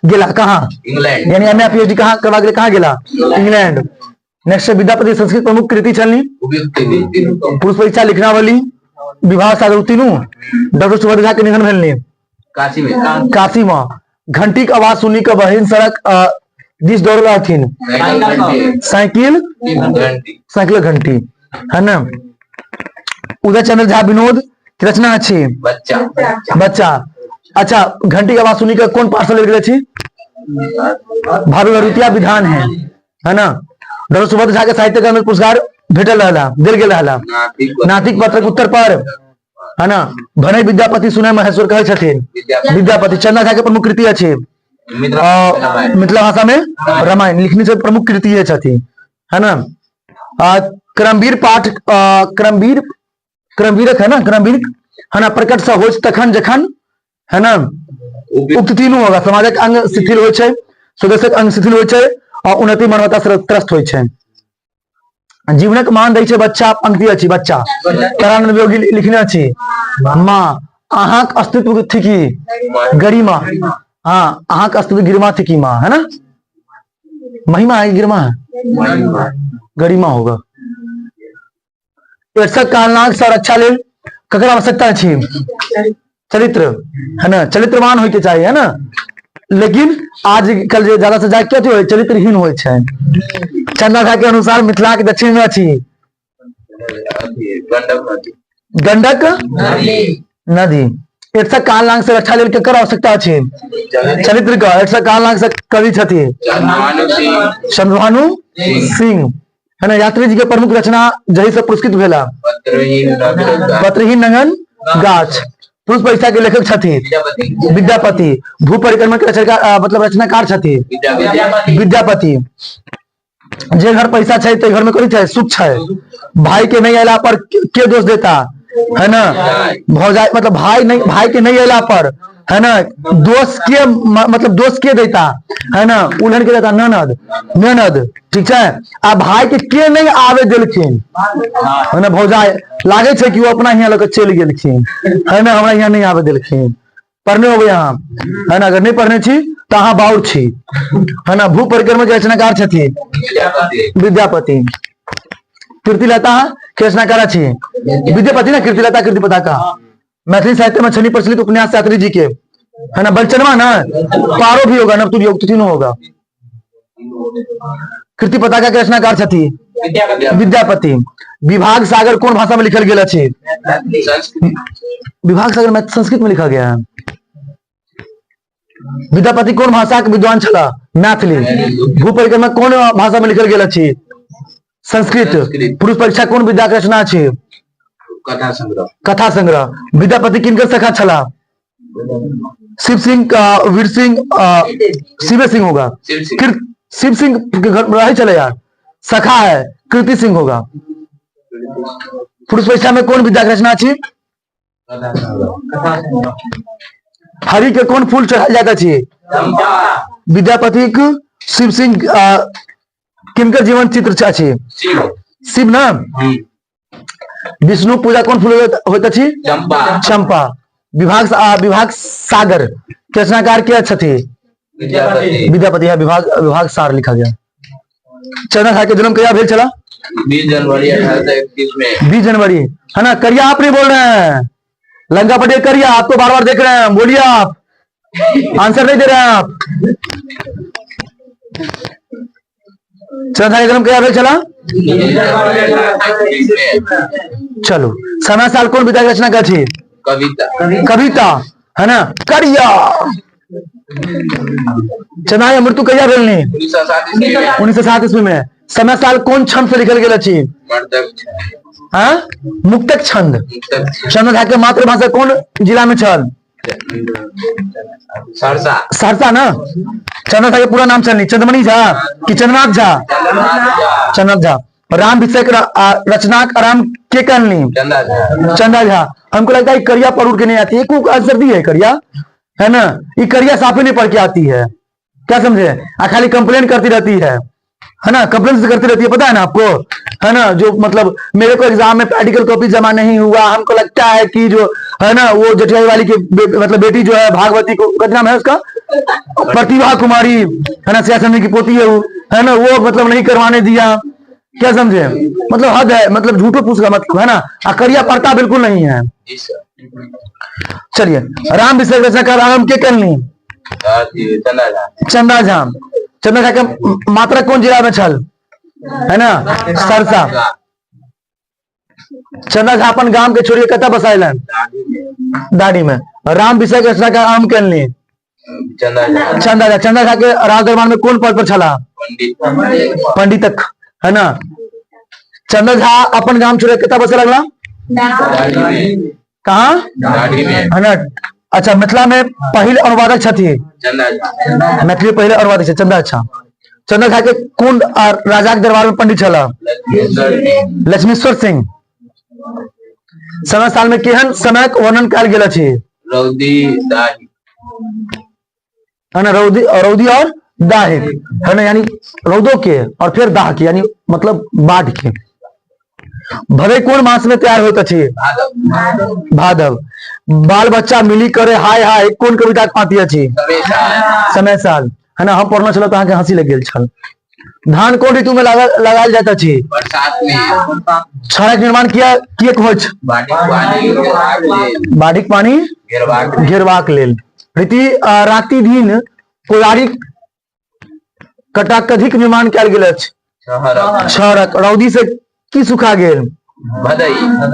गेला कहाँ? यानी MA PhD कहाँ करवा गेला? कहाँ गेला? इंग्लैंड। नेक्स्ट विद्यापति संस्कृत प्रमुख कृति छलनी? पुरुष परीक्षा, लिखनावली, विवाह सागर, तीनू। डॉक्टर सुभद्र झा के निधन भेलनी काशी में। घंटी के आवाज सुनी के बहिन सड़क दिस दौड़ रहथिन? साइकिल घंटी, है ना। उदय चंद्र झा विनोद की रचना अछि? बच्चा। अच्छा, घंटी के आवाज सुनी के कौन पार्सल गेल अछि? भाभी भरदुतिया विधान है ना। डॉक्टर सुभद्र झा के साहित्य अकादमी पुरस्कार भेटल रहला, देल गेल रहला? नातिक पत्र के उत्तर पर, है ना। भने विद्यापति सुनय महेश्वर कहै छथिन? विद्यापति। चंदा झा के प्रमुख कृति अछि? मिथिला भाषा में रामायण लिखने से प्रमुख कृति है छथि, है ना। क्रमवीर पाठ क्रमवीरक, है ना। क्रमवीर, है ना। प्रकट से होय तखन जखन, है ना। उक्त तीनों होगा। समाजक अंग शिथिल होय छै, स्वदेशक अंग शिथिल होय छै और उन्नति मानवता त्रस्त होय छै। जीवनक मान दै छै बच्चा, पंक्ति अछि बच्चा। तरानंद वियोगी लिखने अछि? माँ। अहाँक अस्तित्व थी की गरिमा, हाँ अहाँक अस्तित्व गरिमा थी की माँ, है ना। महिमा है गिरमा है, गरिमा होगा। एकसठ कालनाक संरक्षा ले ककर आवश्यकता छी, चरित्र है ना, चरित्रवान होके चाहिए है ना। लेकिन आज कल जे ज्यादा से ज्यादा क्या चरित्रहीन हो। चंदा झा के अनुसार मिथिला के दक्षिण में अछि गंडक नदी। एकसठ कालनाक से रक्षा लेल केकर आवश्यकता अछि, चरित्र का। एकसठ कालनाक से कवि छथि चंद्रभानु सिंह है ना। यात्री जी के प्रमुख रचना जही से पुरस्कृत भेला पत्रहीन नगन गाछ। पुरुष परीक्षा के लेखक छथि विद्यापति। भू परिक्रमा के मतलब रचनाकार छथि विद्यापति। जे घर पैसा छै ते घर में कथी छै, सुख छै। भाई के नहीं अला पर के दोष देता है ना, भौजाई मतलब भाई के नहीं अला पर है ना दोष के मतलब दोष के देता है ना, उल्हन के देता ननद। ठीक है। आ भाई के नहीं आवे दिलखिन है ना, भौजाई लागे छै कि वो अपना यहाँ लेकर चल गेलखिन है ना, हमरा यहाँ नहीं आवे दिलखिन। पढ़ने हो यहाँ है ना, अगर नहीं पढ़ने छी तो अहाँ बाउर छी है ना। भू परिक्रमा के रचनाकार छथि विद्यापति। कीर्तिलता के रचनाकार अछि विद्यापति ना, कीर्तिलता कीर्ति पताका। मैथिली साहित्य में छली प्रचलित उपन्यास यात्री जी के है ना। बलचनवा ना, पारो भी होगा, नवतुल योग तीनों होगा। कीर्ति पताका के रचनाकार छथि विद्यापति। विभाग सागर कौन भाषा में लिखल गेल अछि, विभाग सागर में संस्कृत में लिखा गया है। विद्यापति कौन भाषा के विद्वान छला, मैथिली। भू परिक्रमा कौन भाषा में लिखल गेल अछि, संस्कृत। पुरुष परीक्षा कौन विद्या के रचना अछि, कथा संग्रह। विद्यापति किनकर सखा छला, शिव सिंह वीर सिंह शिव सिंह होगा। शिव सिंह के घर रहे चले यार, सखा है कीर्ति सिंह होगा। पुरुष परीक्षा में कौन विद्या की रचना अछि, हरि के कौन फूल चढ़ाया जाता चाहिए, विद्यापति को। शिव सिंह किनकर जीवन चित्र अछि, शिव ना। विष्णु पूजा कौन फूल होता छी, चंपा। विभाग सागर के रचनाकार के छथि विद्यापति। यहाँ विभाग सार लिखा गया। चंदा झा के जन्म कहिया भेल छला, 20 जनवरी 1831 में। 20 जनवरी है ना। करिया आप नहीं बोल रहे हैं, लंका पटेल करिया, आपको बार बार देख रहे हैं, बोलिए आप, आंसर नहीं दे रहे हैं आप। चंदा झा के जन्म कहिया भेल छला, चलो। समय साल कौन विद्या की रचना कर छी, कविता है ना। करिया चंदा मृत्यु कहिया भेल 1907 ईस्वी में। समय साल कौन छंद से लिखल गेल अछि, मुक्तक छंद। चंदा झा के मातृभाषा कौन जिला में छल, सहरसा ना। चंदा झा के पूरा नाम चलनी, चंद्रमणि झा कि चंद्रनाथ झा, चंद्रनाथ झा। राम विषय रचनाक आराम के करनी, चंदा झा। हमको लगता है करिया पढ़ उड़ के नहीं आती है, एक आंसर दी है करिया है ना। ये करिया साफे नहीं पढ़ के आती है, क्या समझे, खाली कंप्लेन करती रहती है ना, कंप्लेन करती रहती है, पता है ना आपको है ना। जो मतलब मेरे को एग्जाम में प्रैक्टिकल कॉपी जमा नहीं हुआ, हमको लगता है कि जो है ना वो जटियाई वाली की मतलब बेटी जो है भागवती को, क्या नाम है उसका, प्रतिभा कुमारी है ना, सियासनी की पोती है वो है ना, वो मतलब नहीं करवाने दिया, क्या समझे। मतलब हद है, मतलब झूठो पूछ का मतलब है ना। करिया पढ़ता बिल्कुल नहीं है। चलिए, राम विषय रचनाकार आराम के करनी, चंदा झा। चंदा झा के मात्रा कौन जिला में छल, है ना, सरसा। चंदा झा अपन गांव के छोड़िए कता बसाइलन, दाढ़ी में। राम विषय के रचनाकार आम करनी, चंदा झा। चंदा झा के राज दरबार में कौन पद पर छला, पंडितक है ना। चंदा झा अपन गांव छोड़े कता बसे लगला, कहा है ना। अच्छा, मिथिला में पहले अनुवादक छथि, मैथिली पहले अनुवादक चंदा झा। चंदा झा के कौन राजा के दरबार में पंडित छला, लक्ष्मीश्वर सिंह। समय साल में केहन समय वर्णन कल गेल अछि, है ना, रौदी और दाहि है ना, यानी रौदो के और फिर दाह के, यानी मतलब बाढ़ के। भवे कौन मास में तैयार होता है, भादव। बाल बच्चा मिली करे हाय हाय कौन कविता पाती अच्छी, समय साल है ना। हम पढ़ना चलो तो हंसी लग गई छल। धान कौन ऋतु में लगायल जाता है? बरसात में। छड़क निर्माण किया बाढ़िक पानी घेरबाक लेल। राति दिन कोदारि कटाकधिक निर्माण कयल गेल अछि। छड़क रौदी से की सुखा गेल?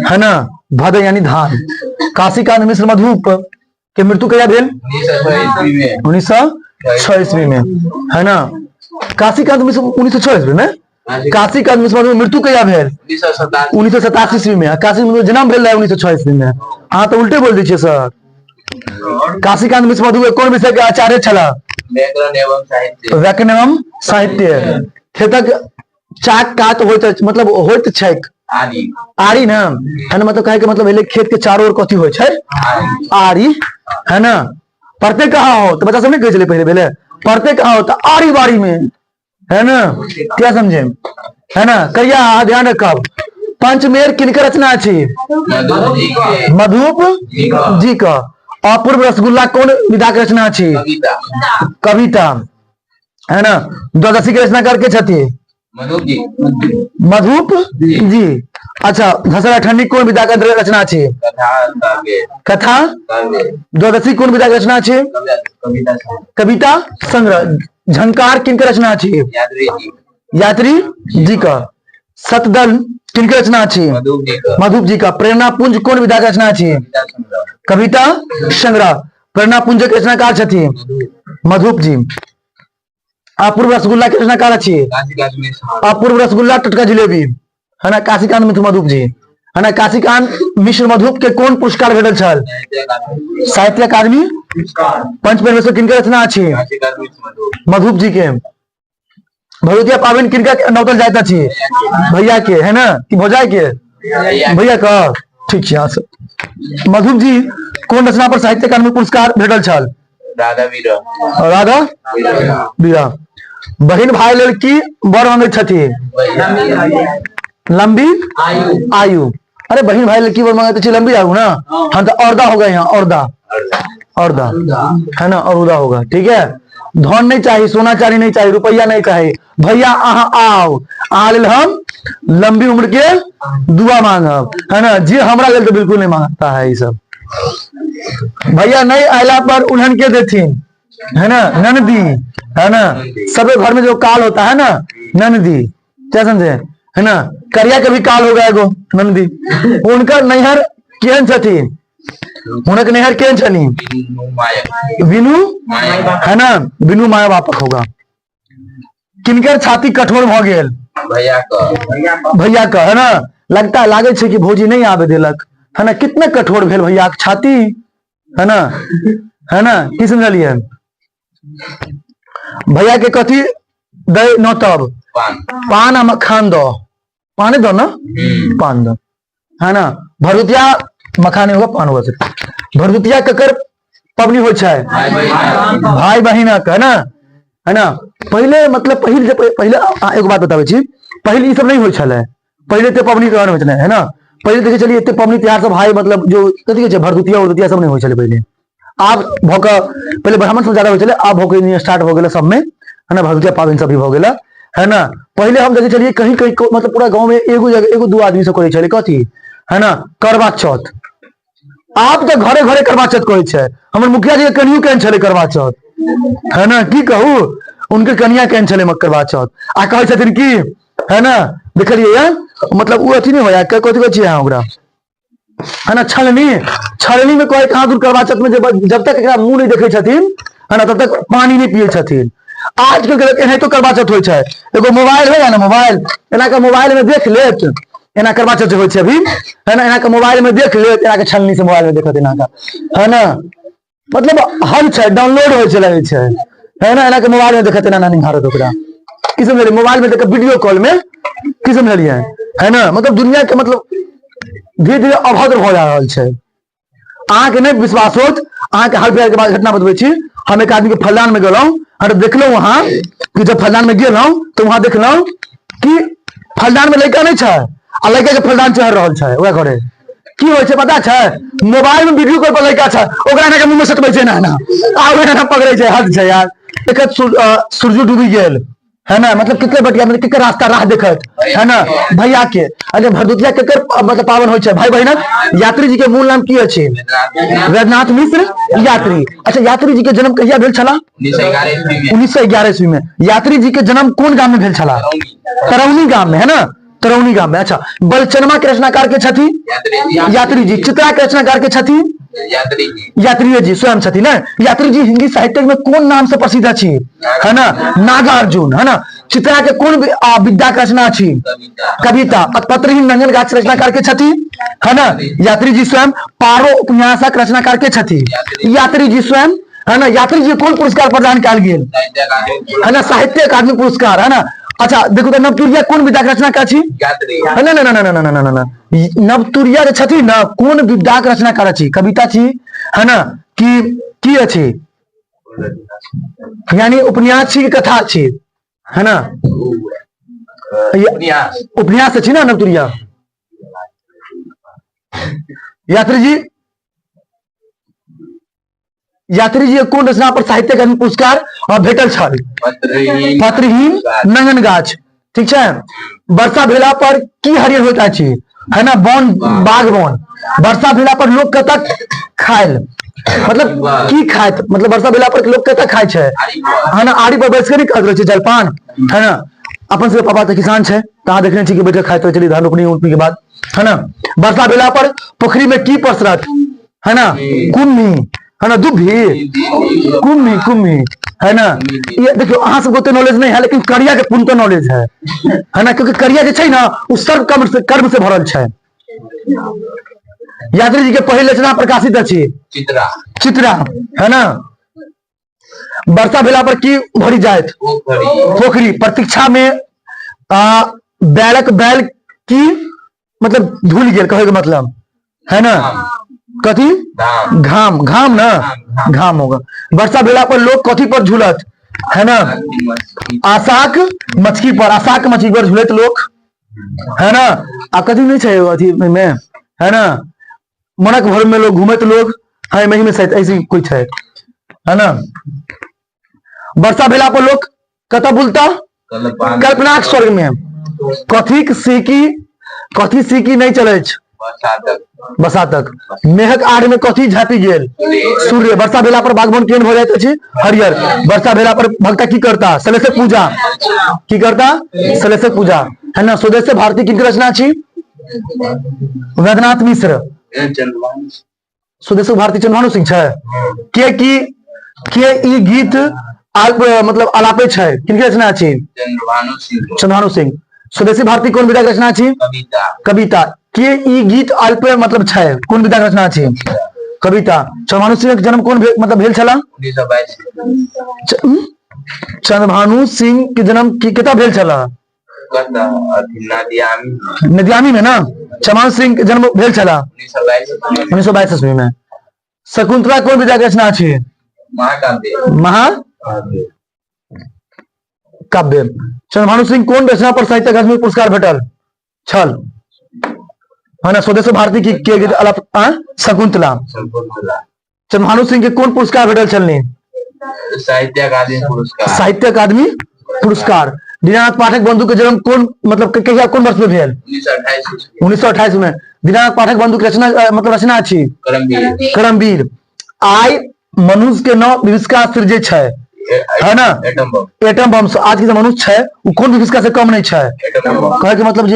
है ना, भदई यानी धान। काशीकांत मिश्र मधुप के मृत्यु कहिया भेल? 1906 ईस्वी में, है ना। काशीकांत मिश्र 1906 ईस्वी में, काशीकांत मिश्र मधुप मृत्यु कहिया भेल? 1987 ईस्वी में। काशी मिश्र जन्म भेल 1906 ईस्वी में। हाँ तो उल्टे बोल दीजिए सर। काशीकांत मिश्र मधुप कौन विषय के आचार्य छला? व्याकरण एवं साहित्य। खेतक चाक कात होइत, मतलब होइत छैक आरी ना, है ना। मतलब कहे के मतलब खेत के चारों ओर कथी होय छै? आरी, है ना। पढ़ते कहाँ हो? तो बच्चा सब नहीं कहे पहले पहले पढ़ते कहाँ हो? तो आरी बारी में, है ना। क्या समझे, है ना। करिया ध्यान रखब। पंचमेर किनकर रचना अछि? मधुप जी का। अपूर्व रसगुल्ला कौन विधा के रचना अछि? कविता, है ना। द्वादशी के रचना करके छथि? मधुप जी। अच्छा, घसरा ठंडी कौन विधा के रचना अछि? कथा। द्वादशी कौन विधा के रचना अछि? कविता संग्रह। झंकार किनकर रचना अछि? यात्री जी का। सतदल किनकर रचना अछि? मधुप जी का। प्रेरणा पुंज कौन विधा के रचना अछि? कविता संग्रह। प्रेरणा पुंज के रचनाकार छथि? मधुप जी। अपूर्व रसगुल्ला के रचनाकार अछि? अपूर्व रसगुल्ला टटका जिलेबी, है ना। काशीकांत मिश्र मधुप जी, है ना। काशीकांत मिश्र मधुप के कौन पुरस्कार भेटल छल? साहित्य अकादमी। पंचमेर किनकर रचना अछि? मधुप जी के। भरदुतिया पाबनि किनका नौतल जाइत अछि? भैया के, है ना, कि भौजाई के? भैया का। ठीक है। मधुप जी कौन रचना पर साहित्य अकादमी पुरस्कार भेटल छल? राधा बीरा। बहिन भाई लेल की वर मांगैत छथि? लंबी आयु। अरे बहन भाई लड़की वर मांगते लंबी आयु ना। हाँ तो औरदा होगा यहाँ, औरदा, है ना। औरदा होगा, ठीक है। धन नहीं चाहिए, सोना चांदी नहीं चाहिए, रुपया नहीं चाहिए। भैया अहाँ आओ, आ लेल हम लंबी उम्र के दुआ मांगब, है ना। जी हमरा लेल तो बिल्कुल नहीं मांगता है ये सब। भैया नहीं आयला पर उन्हन के देथिन, है ना, ननदी, है ना। सबके घर में जो काल होता है ना, ननदी, क्या समझे, है ना। करिया के भी काल होगा एगो नंदी। उनका नैहर केहन छथिन? उनक नैहर केहन छनी? विनु, है ना। विनु माया बापक होगा। किनकर छाती कठोर भ गेल? भैया का, है ना। लगता लागे छे कि भौजी नहीं आवे देलक, है ना। कितना कठोर भेल भैया के छाती, है ना, है ना। की समझलिए? भैया के कथी दे न तब? पान आ मखान दो। पानी दो ना, पान दो, है ना। भरदुतिया मखाने होगा, पान होगा। भरदुतिया ककर पबनी हो छै? भाई बहिनक, है ना। पहले मतलब पहले एक बात बताबै छी, पहले ई सब नहीं होय छले। पहले ते पबनी त्योहार होय छले, है ना। पहले देखे चलिए इतने पबनी त्योहार सब भाई मतलब जो कथी छै भरदुतिया उर्दुतिया सब नहीं होय छले पहले। आब भोक पहले ब्राह्मण सब ज्यादा होय छले, आब भोक स्टार्ट हो गेल सब में, है ना। भरदुतिया पाबनि सब भी हो गेल, है ना। पहले हम देखे चलिए कहीं कहीं मतलब पूरा गांव में एगो जगह एगो दो आदमी सब करे छले कथी, है ना, करवा चौथ। आप तो घरे घरे करवा चौथ करे छे। हमर मुखिया जी के कनियो केहन छले करवा चौथ, है ना। की कहू, उनके कनिया केहन छले करवा चौथ। आ कहे छथिन की, है ना, देखलिए यार, मतलब वो अथी नहीं होया, कथी कहै छियै अहाँ ओकरा, है ना, छलनी में कहे कहाँ दूर करवा चौथ में जब तक एकरा मुंह नहीं देखे छथिन, है ना, तब तक पानी नहीं पिए छथिन। आज के तो करवा चौथ होय छै। एगो मोबाइल है ना, मोबाइल एना के मोबाइल में देख लेत, एना करवा चौथ होय छै अभी, है ना। एना के मोबाइल में देख लेत, एना के छलनी से मोबाइल में देखत एना का, है ना। मतलब हल छै, डाउनलोड होय छै लगे छै, है ना। एना के मोबाइल में देखत एना नानी भारत ओकरा की समझलिए, मोबाइल में देख वीडियो कॉल में की समझलिए, है ना। मतलब दुनिया के मतलब धीरे धीरे अभद्र भ जा रहल छै। अहाँ के नहीं विश्वास होत, अहाँ के हाल फिलहाल के बाद घटना बतबै छी। हम एक आदमी के फलदान में गेलौं, और देखलो वहां कि जब फलदान में गेलौं तो वहां देखलौं कि फलदान में लड़का नहीं छै, आ लड़का के फलदान चढ़ रहल छै। ओकरा घरे की होय छै पता छै? मोबाइल में वीडियो कॉल पर लड़का छै, ओकरा एना के मुंह में सटबै छै ना, आ ओकरा एना पकड़े छै। हद छै यार। एक सूरज डूबी गेल, है ना, मतलब कितने बटिया मतलब कितने रास्ता राह देखत है ना भैया के। अरे भरदुतिया केकर मतलब पावन हो भाई बहन। यात्री जी के मूल नाम की अछि? वैद्यनाथ मिश्र यात्री। अच्छा, यात्री जी के जन्म कहिया भेल छला? 1911 ईस्वी में। यात्री जी के जन्म कौन गांव में भेल छला? तरौनी गांव में, है ना, तरौनी गांव में। अच्छा, बलचनमा के रचनाकार के छथि? यात्री जी। चित्रा के रचनाकार के छथि? यात्री जी स्वयं छथि ना। यात्री जी हिंदी साहित्य में कौन नाम से प्रसिद्ध अछि? है ना, नागार्जुन, है ना। चित्रा के कौन विद्या के रचना अछि? कविता। पत्रहीन नंगन गाछ रचनाकार के छथि? है ना, यात्री जी स्वयं। पारो उपन्यासक रचनाकार के छथि? यात्री जी स्वयं, है ना। यात्री जी कौन पुरस्कार प्रदान कयल गेल? है ना, साहित्य अकादमी पुरस्कार, है ना। अच्छा देखो तो नवतुरिया कौन विद्या के रचना का छी? ना ना ना ना ना ना ना ना, नवतुरिया छथि ना, कौन विद्या के रचना कर छी? कविता छी, है ना, की अछि? यानी उपन्यास छी, कथा छी, है ना, उपन्यास छी ना नवतुरिया। यात्री जी, यात्री जी कौन रचना पर साहित्य अकादमी पुरस्कार और भेटल छल? पत्रहीन नंगन गाछ, ठीक है। वर्षा भेला पर की हरियर होइत अछि? है ना, बन बाग बन। वर्षा भेला पर लोग कतक खायल, मतलब की खाइत, मतलब वर्षा भेला पर लोग कतक खाय छै? है ना, आड़ी पर बैस के करत रहे छै जलपान, है ना। अपन से पापा तो किसान छै, कहाँ देखने छी कि बैठे खाइत रहे चली धान रोपनी उठनी के बाद, है ना। वर्षा भेला पर पोखरी में की पसरत? है ना, कुम्मी, है ना, दुभी, कुम्मी कुम्मी, है ना। ये देखियो अहाँ सबको तो नॉलेज नहीं है, लेकिन करिया के पूर्ण तो नॉलेज है ना, क्योंकि करिया जे छै ना उ सर्व कर्म से भरल छै। यात्री जी के पहले रचना प्रकाशित अछि? चित्रा। चित्रा, है ना। वर्षा भेला पर की भरी जायत? पोखरी। प्रतीक्षा में बैलक बैल की मतलब धुल गेल, कहे के मतलब, है ना, कथी? घाम, घाम ना, घाम होगा। वर्षा भेला पर लोग कथी पर झूलत? है ना, आशाक मछली पर, आशाक मछली पर झूलत लोग, है ना। आ कथी नहीं छै अथी में, है ना, मनक भर में लोग घूमत लोग, है मही में शायद ऐसी कोई छै, है ना। वर्षा भेला पर लोग कतऽ बुलता? कल्पनाक स्वर्ग में। कथी सीकी, कथी सीकी नहीं चले? बसातक। मेघक आड़ में कथी झाँपी गेल? सूर्य। वर्षा भेला पर बागवान केहन भ जाइत अछि? हरियर। वर्षा भेला पर भक्ता की करता? सलेशक पूजा। की करता? सलेशक पूजा, है ना। स्वदेश भारती किनकर रचना छी? वैद्यनाथ मिश्र। स्वदेश भारती चंद्रभानु सिंह छै। के ई गीत मतलब आलापे छै, किनकर रचना छी? चंद्रभानु सिंह। स्वदेशी भारती कौन विधा के रचना छी? कविता। कविता। के ई गीत अल्प मतलब छै, कौन विधा के रचना छी? कविता। चंद्रभानु सिंह के जन्म कौन मतलब भेल छला? 1922। चंद्रभानु सिंह के जन्म कतऽ भेल छला? नदियामी में ना। चंद्रभानु सिंह के जन्म भेल छला 1922 ईस्वी में। शकुंतला कौन विधा के रचना छी? महाकाव्य। महाकाव्य। चंद्रभानु सिंह कौन रचना पर साहित्य अकादमी पुरस्कार भेटल छल? है ना, स्वदेश भारती की के गीत शकुंतला। चंद्रभानु सिंह के कौन पुरस्कार भेटल छलनी? साहित्य अकादमी पुरस्कार। साहित्य अकादमी पुरस्कार। दीनानाथ पाठक बंधु के जन्म कौन मतलब कहिया कौन वर्ष में भेल? 1928 में। दीनानाथ पाठक बंधु की रचना मतलब रचना अछि? करमवीर। आइ मनुष्य के नौ विविष्का सृजे छै, है ना, एटम बम। आज के जो मनुष्य छै वो कौन विविष्का से कम नहीं छै? कहे के मतलब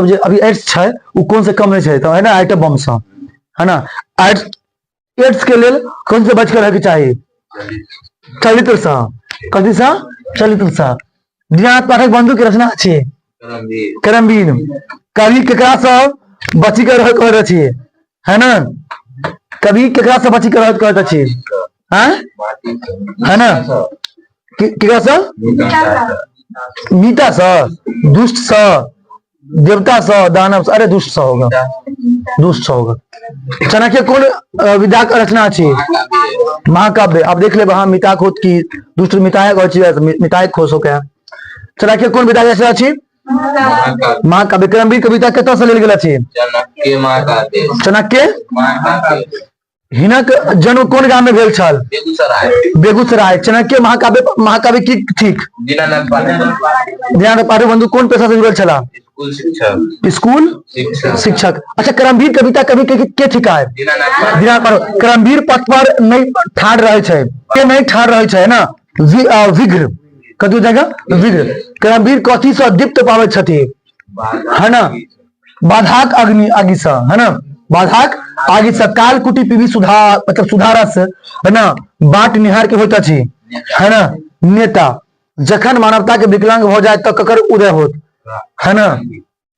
जे अभी एड्स छै वो कौन से कम नहीं छै, तो है ना एटम बम से, है ना। एड्स के लिए कौन से बच कर रहे के चाहिए? चलित्र सा। कथी सा? चलित्र सा। दीनानाथ पाठक बंधु की रचना अछि? करमवीर। कवि केकरा से बची कर रहत अछि, है ना, कवि केकरा से बची कर रहत कहत अछि, है ना, केकरा से? मीता से, दुष्ट से, देवता से, दानव से, अरे दुष्ट से होगा, दुष्ट से होगा। चाणक्य कौन विधा का रचना अछि? महाकाव्य। आप देख ले वहां मिता खोत की दुष्ट मितायक और मितायक खोस हो गया। चाणक्य कौन विधा रचना अछि? महाकाव्य। करमवीर कविता कतऽ से लेल गेल अछि? चाणक्य महाकाव्य। चाणक्य हिनक जन्म कोन गांव में भेल छल? बेगूसराय। बेगूसराय। चाणक्य महाकाव्य की थिक? दीनानाथ पाटलिपुत्र कोन पेशा से जुड़ल छला? स्कूल शिक्षक। स्कूल शिक्षक। अच्छा, करमवीर कविता कवि के थिका है? दीनानाथ। करमवीर पथ पर नहीं ठाड़ रहे छे, के नहीं ठाड़ रहे छे ना, विघ्र कथी हो जाएगा? विघ्र। करमवीर कथी से दीप्त पावे छथि? है ना, बाधाक अग्नि आगि से, है ना, बाधाक आगि से। काल कुटी पीवी सुधा मतलब सुधारस, है ना, बाट निहार के होता छी, है ना, नेता। जखन मानवता के विकलांग हो जाए तो ककर उदय होत, है ना,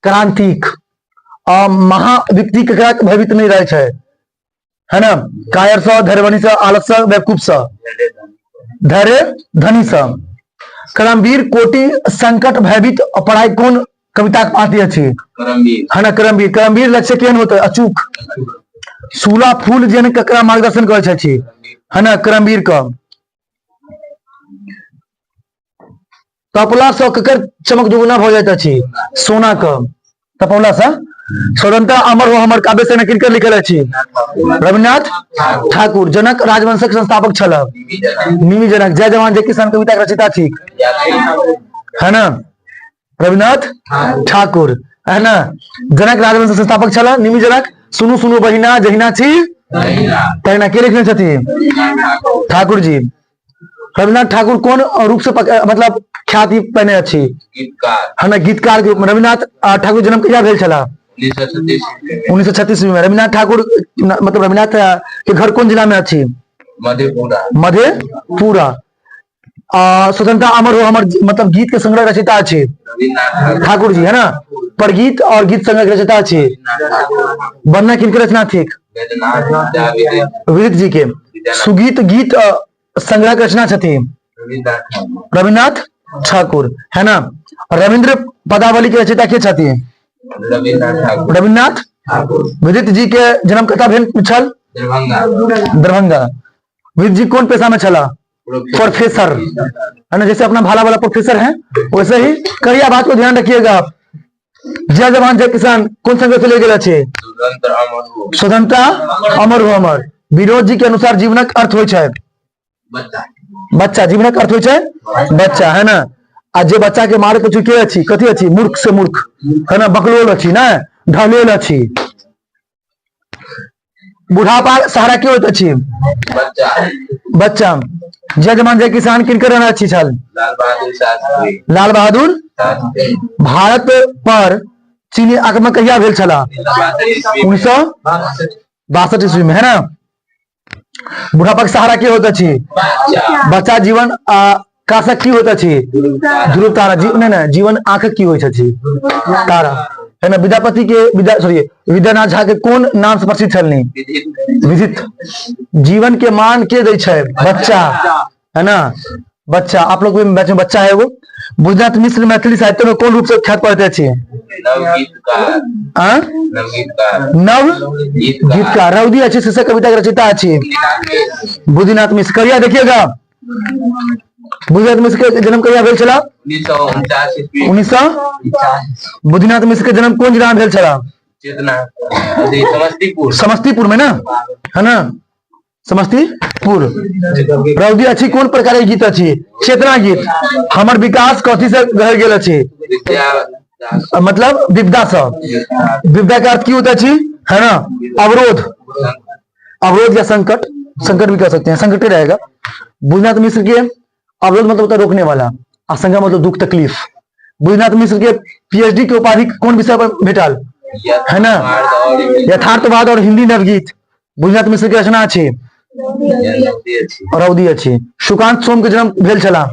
क्रांतिक। महा व्यक्ति ककरा भयभीत नहीं रहे छे, है ना, कायर से, धैर्यवानी से, आलस से, बेवकूफ से, धैर्य धनी से। करमवीर कोटि संकट भयभीत पढ़ाई कोन कविता के पाती अछि? है ना, करमवीर। करमवीर लक्ष्य केहन होते? अचूक। सूला फूल जन ककरा मार्गदर्शन करे छी, है ना, करमवीर का। तपला से ककर चमक दुगुना हो जाता छी? सोना का। तपौला से। स्वतंत्र अमर हो हमर काव्य से किनकर लिखल अछि? रविन्द्रनाथ ठाकुर। जनक राजवंशक संस्थापक छल? निमि जनक। जय जवान जय किसान कविता के रचयिता थी, है ना, रविन्द्रनाथ ठाकुर, है ना। जनक राजवंश संस्थापक छल निमि जनक। सुनु सुनु बहिना जहिना छी तहिना के लिखने छथि? ठाकुर जी। रविन्द्रनाथ ठाकुर कौन रूप से मतलब ख्याति पहने अच्छी? है ना, गीतकार के रूप में। रविन्द्रनाथ ठाकुर जन्म कहिया भेल छला? 1936 में। रविन्द्रनाथ ठाकुर मतलब रविन्द्रनाथ के घर कौन जिला में अच्छी? मधेपुरा। स्वतंत्रता अमर हो हमर मतलब गीत के संग्रह रचयिता अच्छे ठाकुर जी, है ना। पर गीत और गीत संग्रह रचयिता अच्छे बनना किनके रचना थी? विदित जी के। सुगीत गीत संग्रह की रचना छथि रविन्द्रनाथ ठाकुर, है ना। रविंद्र पदावली के रचयिता के छथि? रविन्द्रनाथ ठाकुर। विदित जी के जन्म कतऽ भेल छल? दरभंगा। विदित जी कौन पेशा में छला? प्रोफेसर, है ना। जैसे अपना भाला वाला प्रोफेसर है वैसे ही करिया बात को ध्यान रखिएगा आप। जय जवान जय किसान कौन संघ से ले गए छे? स्वतंत्रता अमर हो हमर। विनोद जी के अनुसार जीवनक अर्थ होय छै बच्चा। जीवनक अर्थ होय छै बच्चा, है ना। आ जे बच्चा के मार के चुके अछि कथी अछि? मूर्ख से मूर्ख, है ना, बकलोल अछि ना, ढलेल अछि। बुढ़ापा सहारा के होत अछि? बच्चा। जय जवान जय किसान किनकर रहना अच्छी छल? लाल बहादुर। भारत पर चीनी आक्रमण कहिया भेल छला? 1962 ईस्वी में, है ना। बुढ़ापा के सहारा के होता छी? बच्चा। जीवन काशक की होता छी? ध्रुव तारा। जीवन आंखक की होता छी? तारा, है ना। विद्यापति के विद्यानाथ झा के कौन नाम से प्रसिद्ध छलनी? विदित। जीवन के मान के दै छै? बच्चा, है ना, बच्चा। आप लोग बैच में बच्चा है वो। बुझनाथ मिश्र मैथिली साहित्य में कौन रूप से ख्यात पढ़ते छी? नव गीतकार। रौदी अच्छी शीर्षक कविता की रचयिता अच्छी बुद्धिनाथ मिश्र। करिया देखिएगा, बुद्धिनाथ मिश्र के जन्म कहिया भेल छला? 1949। बुद्धिनाथ मिश्र के जन्म कौन जिला में भेल छला? समस्तीपुर में ना, है ना, समस्तीपुर। रौदी अच्छी कौन प्रकार के गीत अच्छी? चेतना गीत। हमर विकास कथी से घर गेल अच्छी? मतलब विपदा से। विपदा का अर्थ की होता है? है ना, अवरोध। अवरोध या संकट, संकट भी कह सकते हैं, संकट ही रहेगा। बुद्धिनाथ मिश्र के अवरोध मतलब होता है रोकने वाला, आशंका मतलब दुख तकलीफ। बुद्धिनाथ मिश्र के पीएचडी की उपाधि कौन विषय पर भेटल? है ना, यथार्थवाद और हिंदी नवगीत। बुद्धिनाथ मिश्र की रचना अच्छी रौदी अच्छी। सुकांत सोम के जन्म भेल छला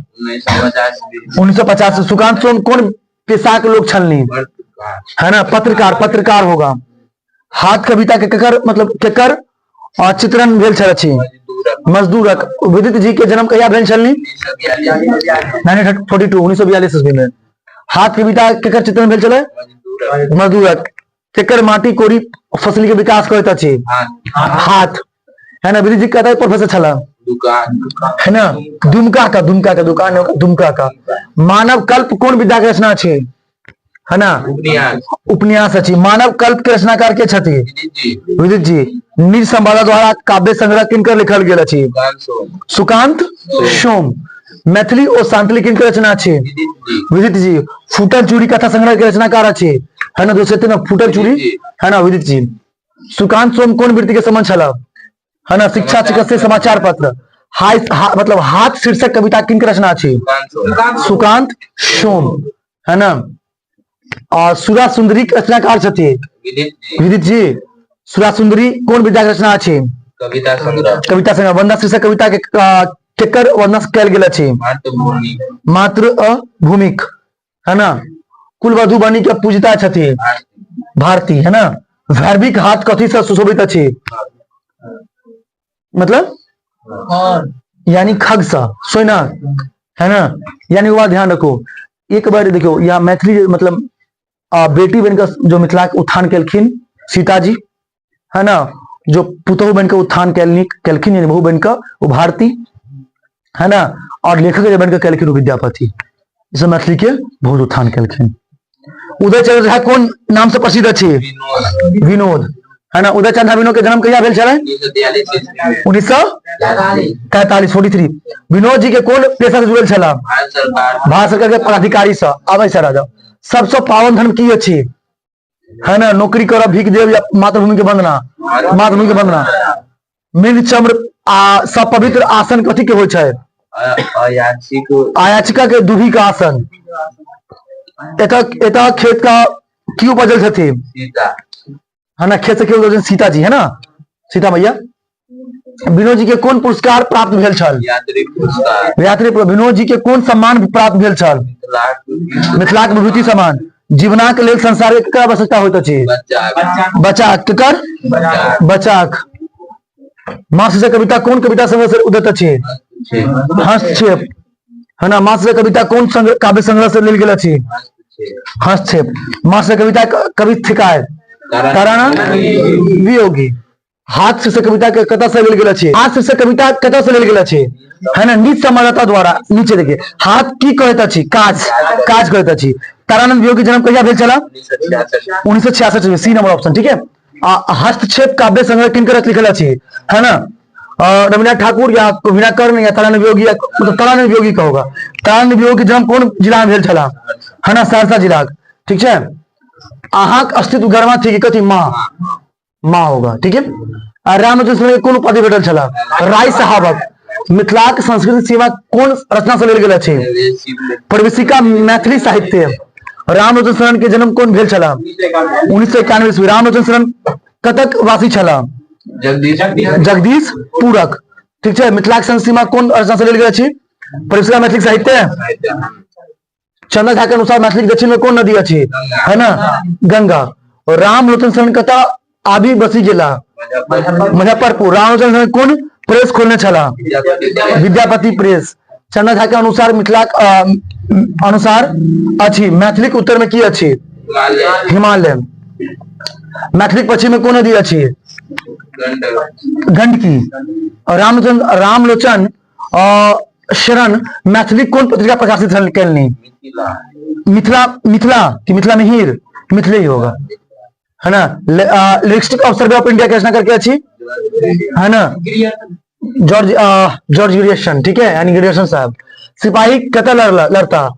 1950। सुकांत सोम कौन पेशा के लोग छलनी? है ना, पत्रकार। पत्रकार होगा। हाथ कविता के केकर मतलब केकर चित्रण भेल छल अछि? मजदूरक। विदित जी के जन्म कहिया भेल छलनी? 1942 ईस्वी में। हाथ कविता केकर चित्रण भेल छले? मजदूरक। केकर माटी कोरी फसली के विकास करत अछि? हाथ, है ना। विदित जी कहता है प्रोफेसर छला, है ना। दुमका का दुकान, दुमका का। मानव कल्प कौन विद्या के रचना अछि? है ना, उपन्यास अछि। मानव कल्प के रचनाकार के छथि? विदित जी। निज संवादा द्वारा काव्य संग्रह किनकर लिखल गेल अछि? सुकांत सोम। मैथिली और शांतली किनकर रचना अछि? विदित जी। फूटल चूड़ी कथा संग्रह के रचनाकार अछि? है ना दोस्तों ना, फूटल चूड़ी है ना, विदित जी। सुकांत सोम कौन वृत्ति के संबंध छला? है ना, शिक्षा चिकित्सा समाचार पत्र। मतलब हाथ शीर्षक कविता किनकर रचना अछि? सुकांत सोम, है ना। और सुरा सुंदरी के रचनाकार छथि? विदित जी। सुरा सुंदरी कौन विधा के रचना अछि? कविता संग्रह। कविता संग्रह। वंदना शीर्षक कविता के केकर वर्णन कयल गेल अछि? मातृ भूमिक, है ना। कुल वधु बनी के पूजिता छथि? भारती, है ना। भैरविक हाथ कथी से सुशोभित अछि? मतलब यानी खग सा, सोना, है ना। यानी वह ध्यान रखो, एक बार देखो या मैथिली मतलब बेटी बनकर जो मिथिला के उत्थान केलखिन सीता जी, है ना। जो पुतहु बनकर उत्थान केलखिन यानी बहू बनकर वो भारती, है ना। और लेखक जो बनकर केलखिन वो विद्यापति। इस मैथिली के बहुत उत्थान केलखिन। उदय चंद्र झा कौन नाम से प्रसिद्ध अछि? विनोद, है ना। उदय चंद्र विनोद के जन्म कहिया भेल छलै? 1943, 43। विनोद जी के कौन पेशा से जुड़ल छला? भारत सरकार के पदाधिकारी से। आबै से राजा सबसे पावन धर्म की अछि? है ना, नौकरी करब, भीख देव या मातृभूमि के वंदना? मातृभूमि के वंदना। मृग चम्र सब पवित्र आसन कथी के होइ छै? अयाचिका के दुभी का आसन। एता खेत का की उपजल छथि? है ना, खेत से क्यों उपजल? सीता जी, है ना, सीता मैया। विनोद जी के कौन पुरस्कार प्राप्त भेल छल? यात्री पुरस्कार। विनोद जी के कौन सम्मान प्राप्त भेल छल? मिथिलाक विभूति सम्मान। जीवनाक लेल संसार के केकर आवश्यकता होइत अछि? बचाक। केकर? बचाक। माँ से कविता कौन कविता संग्रह से उदित अछि? हस्तक्षेप, है ना। माँ से कविता कौन काव्य संग्रह से लेल गेल अछि? हस्तक्षेप। माँ से कविता कवि थिकाय तारानंद वियोगी। हाथ से कविता के कथा से लेल गेल अछि? हाथ से कविता कथा से लेल गेल अछि? है ना, निज संवाददाता द्वारा। नीचे देखिए, हाथ की कहैत अछि? काज, काज कहैत अछि। तारानंद वियोगी जन्म कहिया भेल छला? 1966 में, सी नंबर ऑप्शन, ठीक है। हस्तक्षेप काव्य संग्रह किनकर लिखल अछि? है ना, रविन्द्रनाथ ठाकुर या विनाकर्ण या तारानंद वियोगी, मतलब तारानंद वियोगी का होगा। तारानंद वियोगी जन्म कौन जिला में भेल छला? है ना, सहरसा जिला, ठीक है। अहाँक अस्तित्व गर्मा थी कि कथी? माँ, माँ होगा, ठीक है। रामचंद्र कौन उपाधि भेटल छला? राय सहाबक। मिथिलाक संस्कृति सेवा कौन रचना से लेल गेल अछि? प्रवेशिका मैथिली साहित्य। रामलोचन शरण के जन्म कौन भेल छला? 1991 ईस्वी। रामलोचन शरण कतक वासी छला? जगदीश पूरक, ठीक है। मिथिलाक संस्कृति सीमा कौन रचना से लेल गेल अछि? प्रवेशिका मैथिली साहित्य। चंद्र झा के अनुसार मैथिली के दक्षिण में कौन नदी अछि? है ना, गंगा। और रामलोचन शरण कतऽ आबि बसी गेला? मुजफ्फरपुर। रामलोचन शरण कौन प्रेस खोलने छला? विद्यापति प्रेस। चंद्र झा के अनुसार मिथिलाक अनुसार अछि मैथिली के उत्तर में की अछि? हिमालय। मैथिली के पश्चिम में कौन नदी अछि? गंडकी। और रामलोचन शरण मैथिली कौन पत्रिका प्रकाशित कैलनी? मिथिला। मिथिला कि मिथिला मिहिर? मिथिले ही होगा, है ना। लिस्टिक ऑफ सर्वे ऑफ इंडिया की रचना करके अच्छी, है ना, जॉर्ज ग्रियर्सन, ठीक है, यानी ग्रियर्सन साहब। सिपाही कतऽ लड़ता?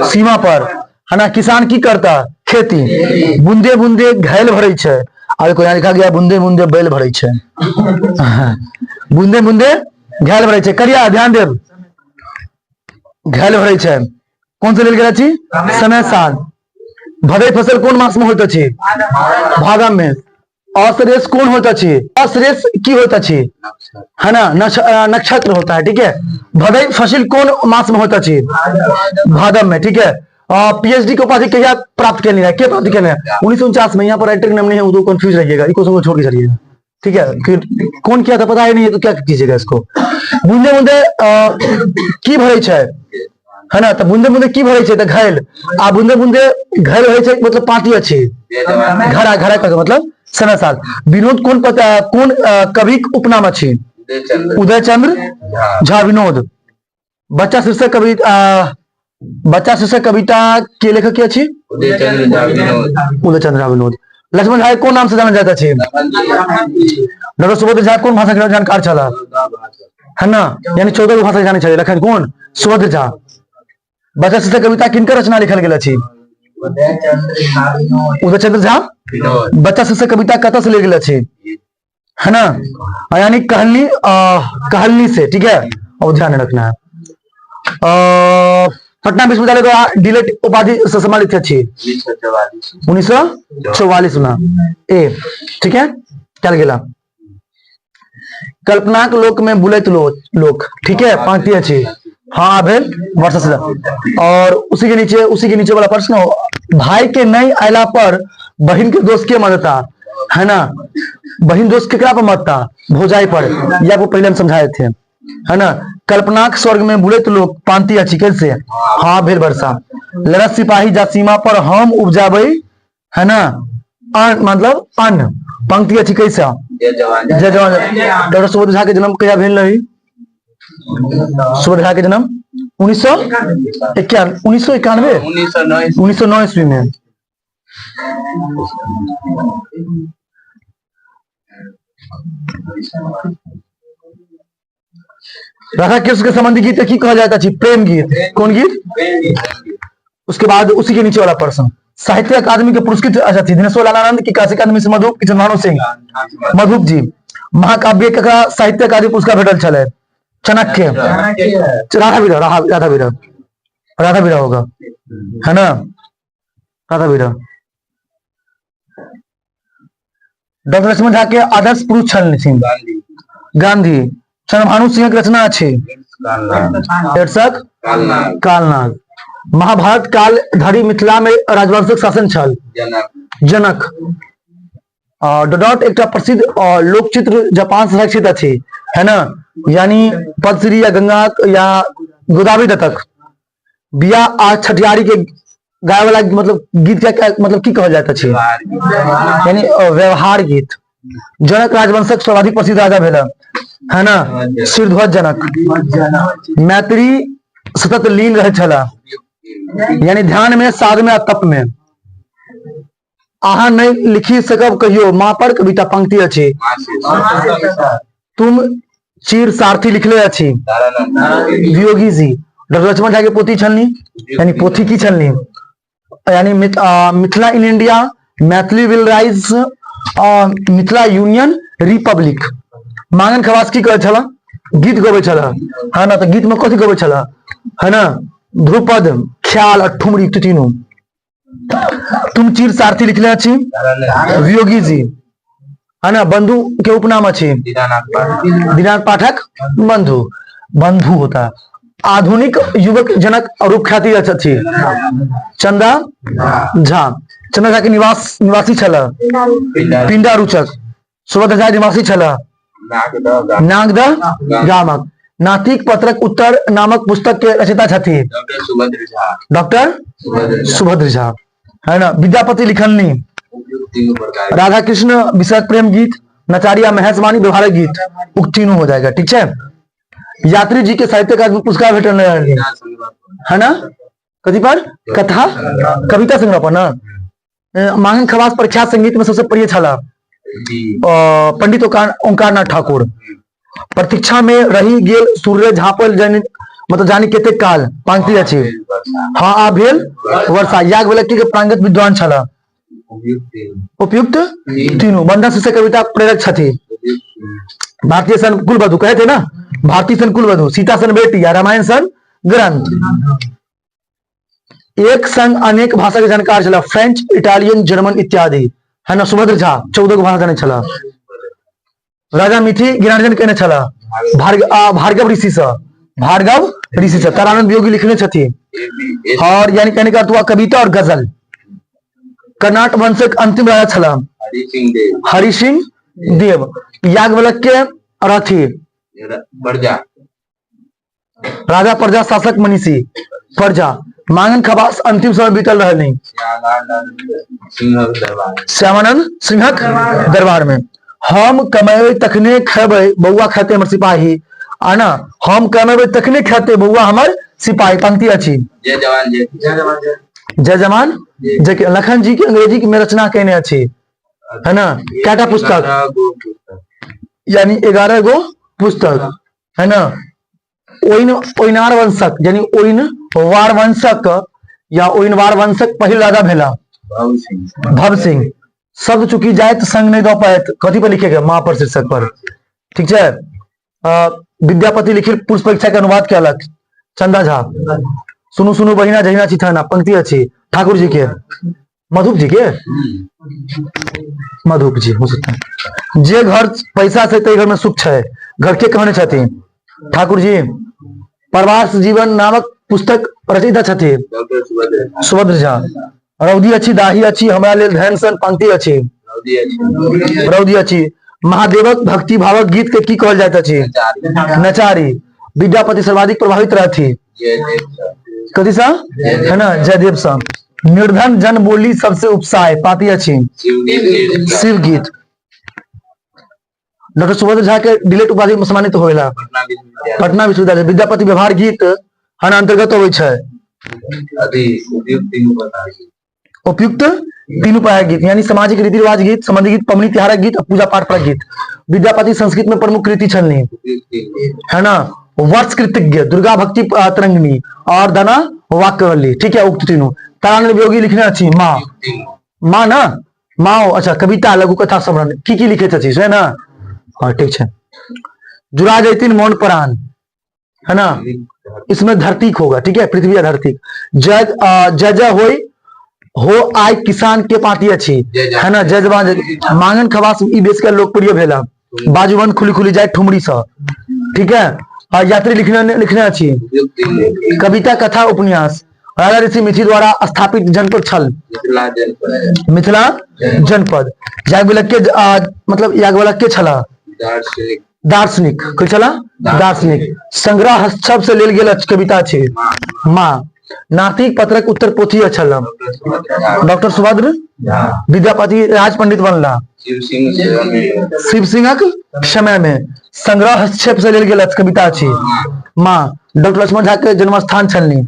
सीमा पर, है ना। किसान की करता? खेती। बूंदे बूंदे घैल भरै छै। आगे को यहाँ लिखा गया बूंदे बूंदे बैल भरै छै। बूंदे बूंदे घैल भरै छै। करिया ध्यान देव, घैल भरै छै। कौन से लेल गेल अछि? समय साल। भदई फसल कौन मास में होइत अछि? भादव में। अश्लेष कौन होइत अछि? अश्लेष की होइत अछि? है ना, नक्षत्र होता है, ठीक है। भदई फसल कौन मास में होइत अछि? भादव में, ठीक है। पीएचडी की उपाधि कहिया प्राप्त करनी है? क्या प्राप्त करना है? 1949 में। यहाँ पर राइटर नाम नहीं है, वो कंफ्यूज रहिएगा, इसको छोड़ के चलिएगा, ठीक है। फिर कौन किया था पता ही नहीं है तो क्या कीजिएगा इसको। बूंदे बूंदे की भरै छै, है ना, तो बूंदे बूंदे की भरै छै? तो घैल। आ बूंदे बूंदे घैल भरै छै मतलब पार्टी अच्छी, घड़ा, घड़ा का मतलब समय साल। विनोद कौन कवि उपनाम अच्छी? उदय चंद्र झा विनोद। बच्चा शीर्षक कविता के लेखक की अच्छी? उदय चंद्र झा विनोद। लक्ष्मण झा कौन नाम से जाना जाता है? डॉक्टर सुभद्र झा कौन भाषा के जानकार छला है ना, यानी 14 गो भाषा जाने छले। लखन कौन? सुभद्र झा। बच्चा शिशु कविता किनकर रचना लिखल गेल अछि? उदय चंद्र झा। बच्चा शिशु कविता कतऽ से ले गेल अछि? है ना, यानी कहलनी से। ठीक है, और ध्यान रखना है। पटना विश्वविद्यालय द्वारा डीलेट उपाधि से सम्मानित अच्छी 1944 में ए। ठीक है, चल गेला। कल्पनाक लोक में बुलैत लोक। ठीक है, पंक्ति अच्छी। हाँ भेल वर्षा से। और उसी के नीचे वाला प्रश्न हो, भाई के नहीं आयला पर बहन के दोस्त के मदता, है ना। बहन दोस्त केकरा पर मदता? भौजाई पर। ये आपको पहले हम समझाए थे, है ना। कल्पनाक स्वर्ग में बुलैत लोक पांति अछि कैसे? हाँ भेल वर्षा। लड़त सिपाही जा सीमा पर हम उपजाबै, है ना, मतलब अन्न, पंक्ति अछि कैसे? जय जवान। डॉक्टर सुभद्र झा के जन्म कहिया भेल रही? सुभद्र झा के जन्म 1991 ईस्वी में। राधा कृष्ण के संबंधी गीत की कहा जाता है? प्रेम गीत। कौन गीत? उसके बाद उसी के नीचे वाला प्रश्न, साहित्य अकादमी के पुरस्कृत अच्छा थी दिनेश्वर लालानंद की काशी अकादमी से मधुप की चंद्रभानु सिंह मधुप जी। महाकाव्य का साहित्य अकादमी पुरस्कार भेटल छले? चाणक्य। राधा बीरा होगा, है ना, राधा बीरा। डॉक्टर लक्ष्मण झा के आदर्श पुरुष छल? गांधी। चंद्रभानु सिंह की रचना अच्छी? कालनाग। महाभारत काल धरि मिथिला में राजवंशक शासन छल? जनक। डॉट एक प्रसिद्ध लोक चित्र जापान से रक्षित अच्छी, है ना, यानी पद्मश्री या गंगा या गोदावरी दत्तक। बिया आ छठियारी के गाय वाला मतलब गीत क्या मतलब की कहा जाता है? यानी व्यवहार गीत। जनक राजवंशक सर्वाधिक प्रसिद्ध राजा भेला, है ना, सिरध्वज जनक। मैत्री सतत लीन रहे छला, यानी ध्यान में, साध में, तप में। आहा नहीं लिखी सकब कहियो माँ पर कविता पंक्ति अच्छी। तुम चीर सारथी लिखले अच्छी? वियोगी जी। डॉक्टर लक्ष्मण झा की पोथी छलनी, यानी पोथी की छलनी? यानी Mithila in India, Maithili will rise, Mithila union republic. Mangan Khawas की कहे छला? गीत गवे छला, है ना। तो गीत में कथी गवे छला, है ना? ध्रुपद, ख्याल और ठुमरी तीनों। तुम चीर सारथी लिखले अच्छी? वियोगी जी, है ना। बंधु के उपनाम अच्छी? दीनानाथ पाठक बंधु। बंधु होता है। आधुनिक युवक जनक और ख्याति अच्छी? चंदा झा। चंदा झा के निवासी छला? पिंडा रुचक। सुभद्र झा निवासी छला? नागदा गामक। नातिक पत्रक उत्तर नामक पुस्तक के रचयिता छथि? डॉक्टर सुभद्र झा, है ना। विद्यापति लिखलनी? राधा कृष्ण विषयक प्रेम गीत, नचारिया महेशवाणी व्यवहारिक गीत, उक्त तीनों हो जाएगा। ठीक है। यात्री जी के साहित्य का पुरस्कार भेटल है ना, कथी पर? कथा कविता संग्रह पर ना। मांगन खवास प्रख्यात संगीत में सबसे प्रिय छला? पंडित ओंकारनाथ ठाकुर। प्रतीक्षा में रही गेल सूर्य झापल मतलब जानी केते काल, पंक्ति अच्छी? हाँ आ भेल वर्षा। याज्ञवल्क्य के प्रांगत विद्वान छला? उपयुक्त तीनों। बंधन शिष्य कविता प्रेरक छथि? भारतीय सन कुलवधु कहे थे ना, भारतीय सन कुलवधु, सीता सन बेटी या रामायण सन ग्रंथ। एक संग अनेक भाषा के जानकार छला? फ्रेंच, इटालियन, जर्मन इत्यादि, है ना। सुभद्र झा 14 गो भाषा जाने छला। राजा मिथि ज्ञानार्जन केने छला? भार्गव ऋषि से। तारानंद वियोगी लिखने छथि? और यानी कहने का अर्थ कविता और गजल। कर्नाटक वंशक अंतिम राजा छला? हरि सिंह देव। याज्ञवल्क्य रथी? राजा प्रजा शासक मनीषी प्रजा। मांगन खवास अंतिम समय बीतल रहे नहीं? श्यामानंद सिंहक दरबार में। हम कमेबै तखने खेबै बउआ खेते हमर सिपाही, है ना। हम कमेबै तखने खेते बउआ हमर सिपाही, पंक्ति अच्छी? जय जवान जय। लखन जी की अंग्रेजी में रचना कहने अच्छी, है ना। क्या पुस्तक? यानी 11 गो पुस्तक है ना। ओइनार वंशक यानी ओइनवार वंशक या ओइनवार वंशक पहिल राजा भेला भव सिंह। शब्द चूंकि जायत संग नहीं दो पाए कथी पर लिखेगा मां पर शीर्षक पर, ठीक है। विद्यापति लिखित पुरुष परीक्षा के अनुवाद क्या अलग चंदा झा। सुनु सुनु बहिना जहिना चिथाना पंक्ति अच्छी ठाकुर जी के मधुप जी के मधुप जी हो सकता है। जे घर पैसा से तय घर में सुख है घर के कहने छथि ठाकुर जी। प्रवास जीवन नामक पुस्तक रचयिता छथि सुभद्र झा। रौदी अच्छी दाही अच्छी हमरा लेल ध्यान सन पंक्ति अच्छी रौदी अच्छी। महादेवक भक्ति भावक गीत के की कहल जाइत अछि नचारी। विद्यापति सर्वाधिक प्रभावित रहथि कथी सा है ना जयदेव सा। निर्धन जन बोली सबसे उपसाय पाती अच्छी शिव गीत। डॉक्टर सुभद्र झा के डिलेट उपाधि में सम्मानित होएला पटना विश्वविद्यालय। विद्यापति व्यवहार गीत हन अंतर्गत होय छै उपयुक्त तीनों पाया गीत यानी सामाजिक रीति रिवाज गीत संबंधी गीत पवनी त्योहारक गीत और पूजा पाठ पर गीत। विद्यापति संस्कृत में प्रमुख कृति छलनी है ना। वर्ष कृतज्ञ दुर्गा भक्ति तरंगिणी और दाना वाक्यवली, ठीक है। उक्त तीनों तारानंद योगी लिखने अच्छी माँ माँ ना माओ अच्छा कविता लघु कथा समरण की लिखे अच्छी है ना। हाँ ठीक है। जुड़ा जैतीन मौन प्राण है ना। इसमें धरतीक होगा, ठीक है। पृथ्वी या धरतीक। जय जय जय हो आय किसान के पार्टी अच्छी है ना। जय जवान मांगन खवास ई देश का लोकप्रिय भेला। बाजूबंद खुली खुली जाए ठुमरी सा, ठीक है। यात्री लिखने अच्छी कविता कथा उपन्यास। राजा ऋषि मिथि द्वारा स्थापित जनपद छल मिथिला जनपद। याज्ञवल्क्य मतलब याज्ञवल्क्य छला दार्शनिक कोई छला दार्शनिक। संग्रह हस्तक्षेप से लेल गेल कविता छै माँ। नास्तिक पत्रक उत्तर पोथी छल डॉक्टर सुभद्र। विद्यापति राज पंडित बनला शिव सिंहक समय में। संग्रह हस्तक्षेप से लेल गेल कविता छै माँ। डॉक्टर लक्ष्मण झा के जन्म स्थान छलनी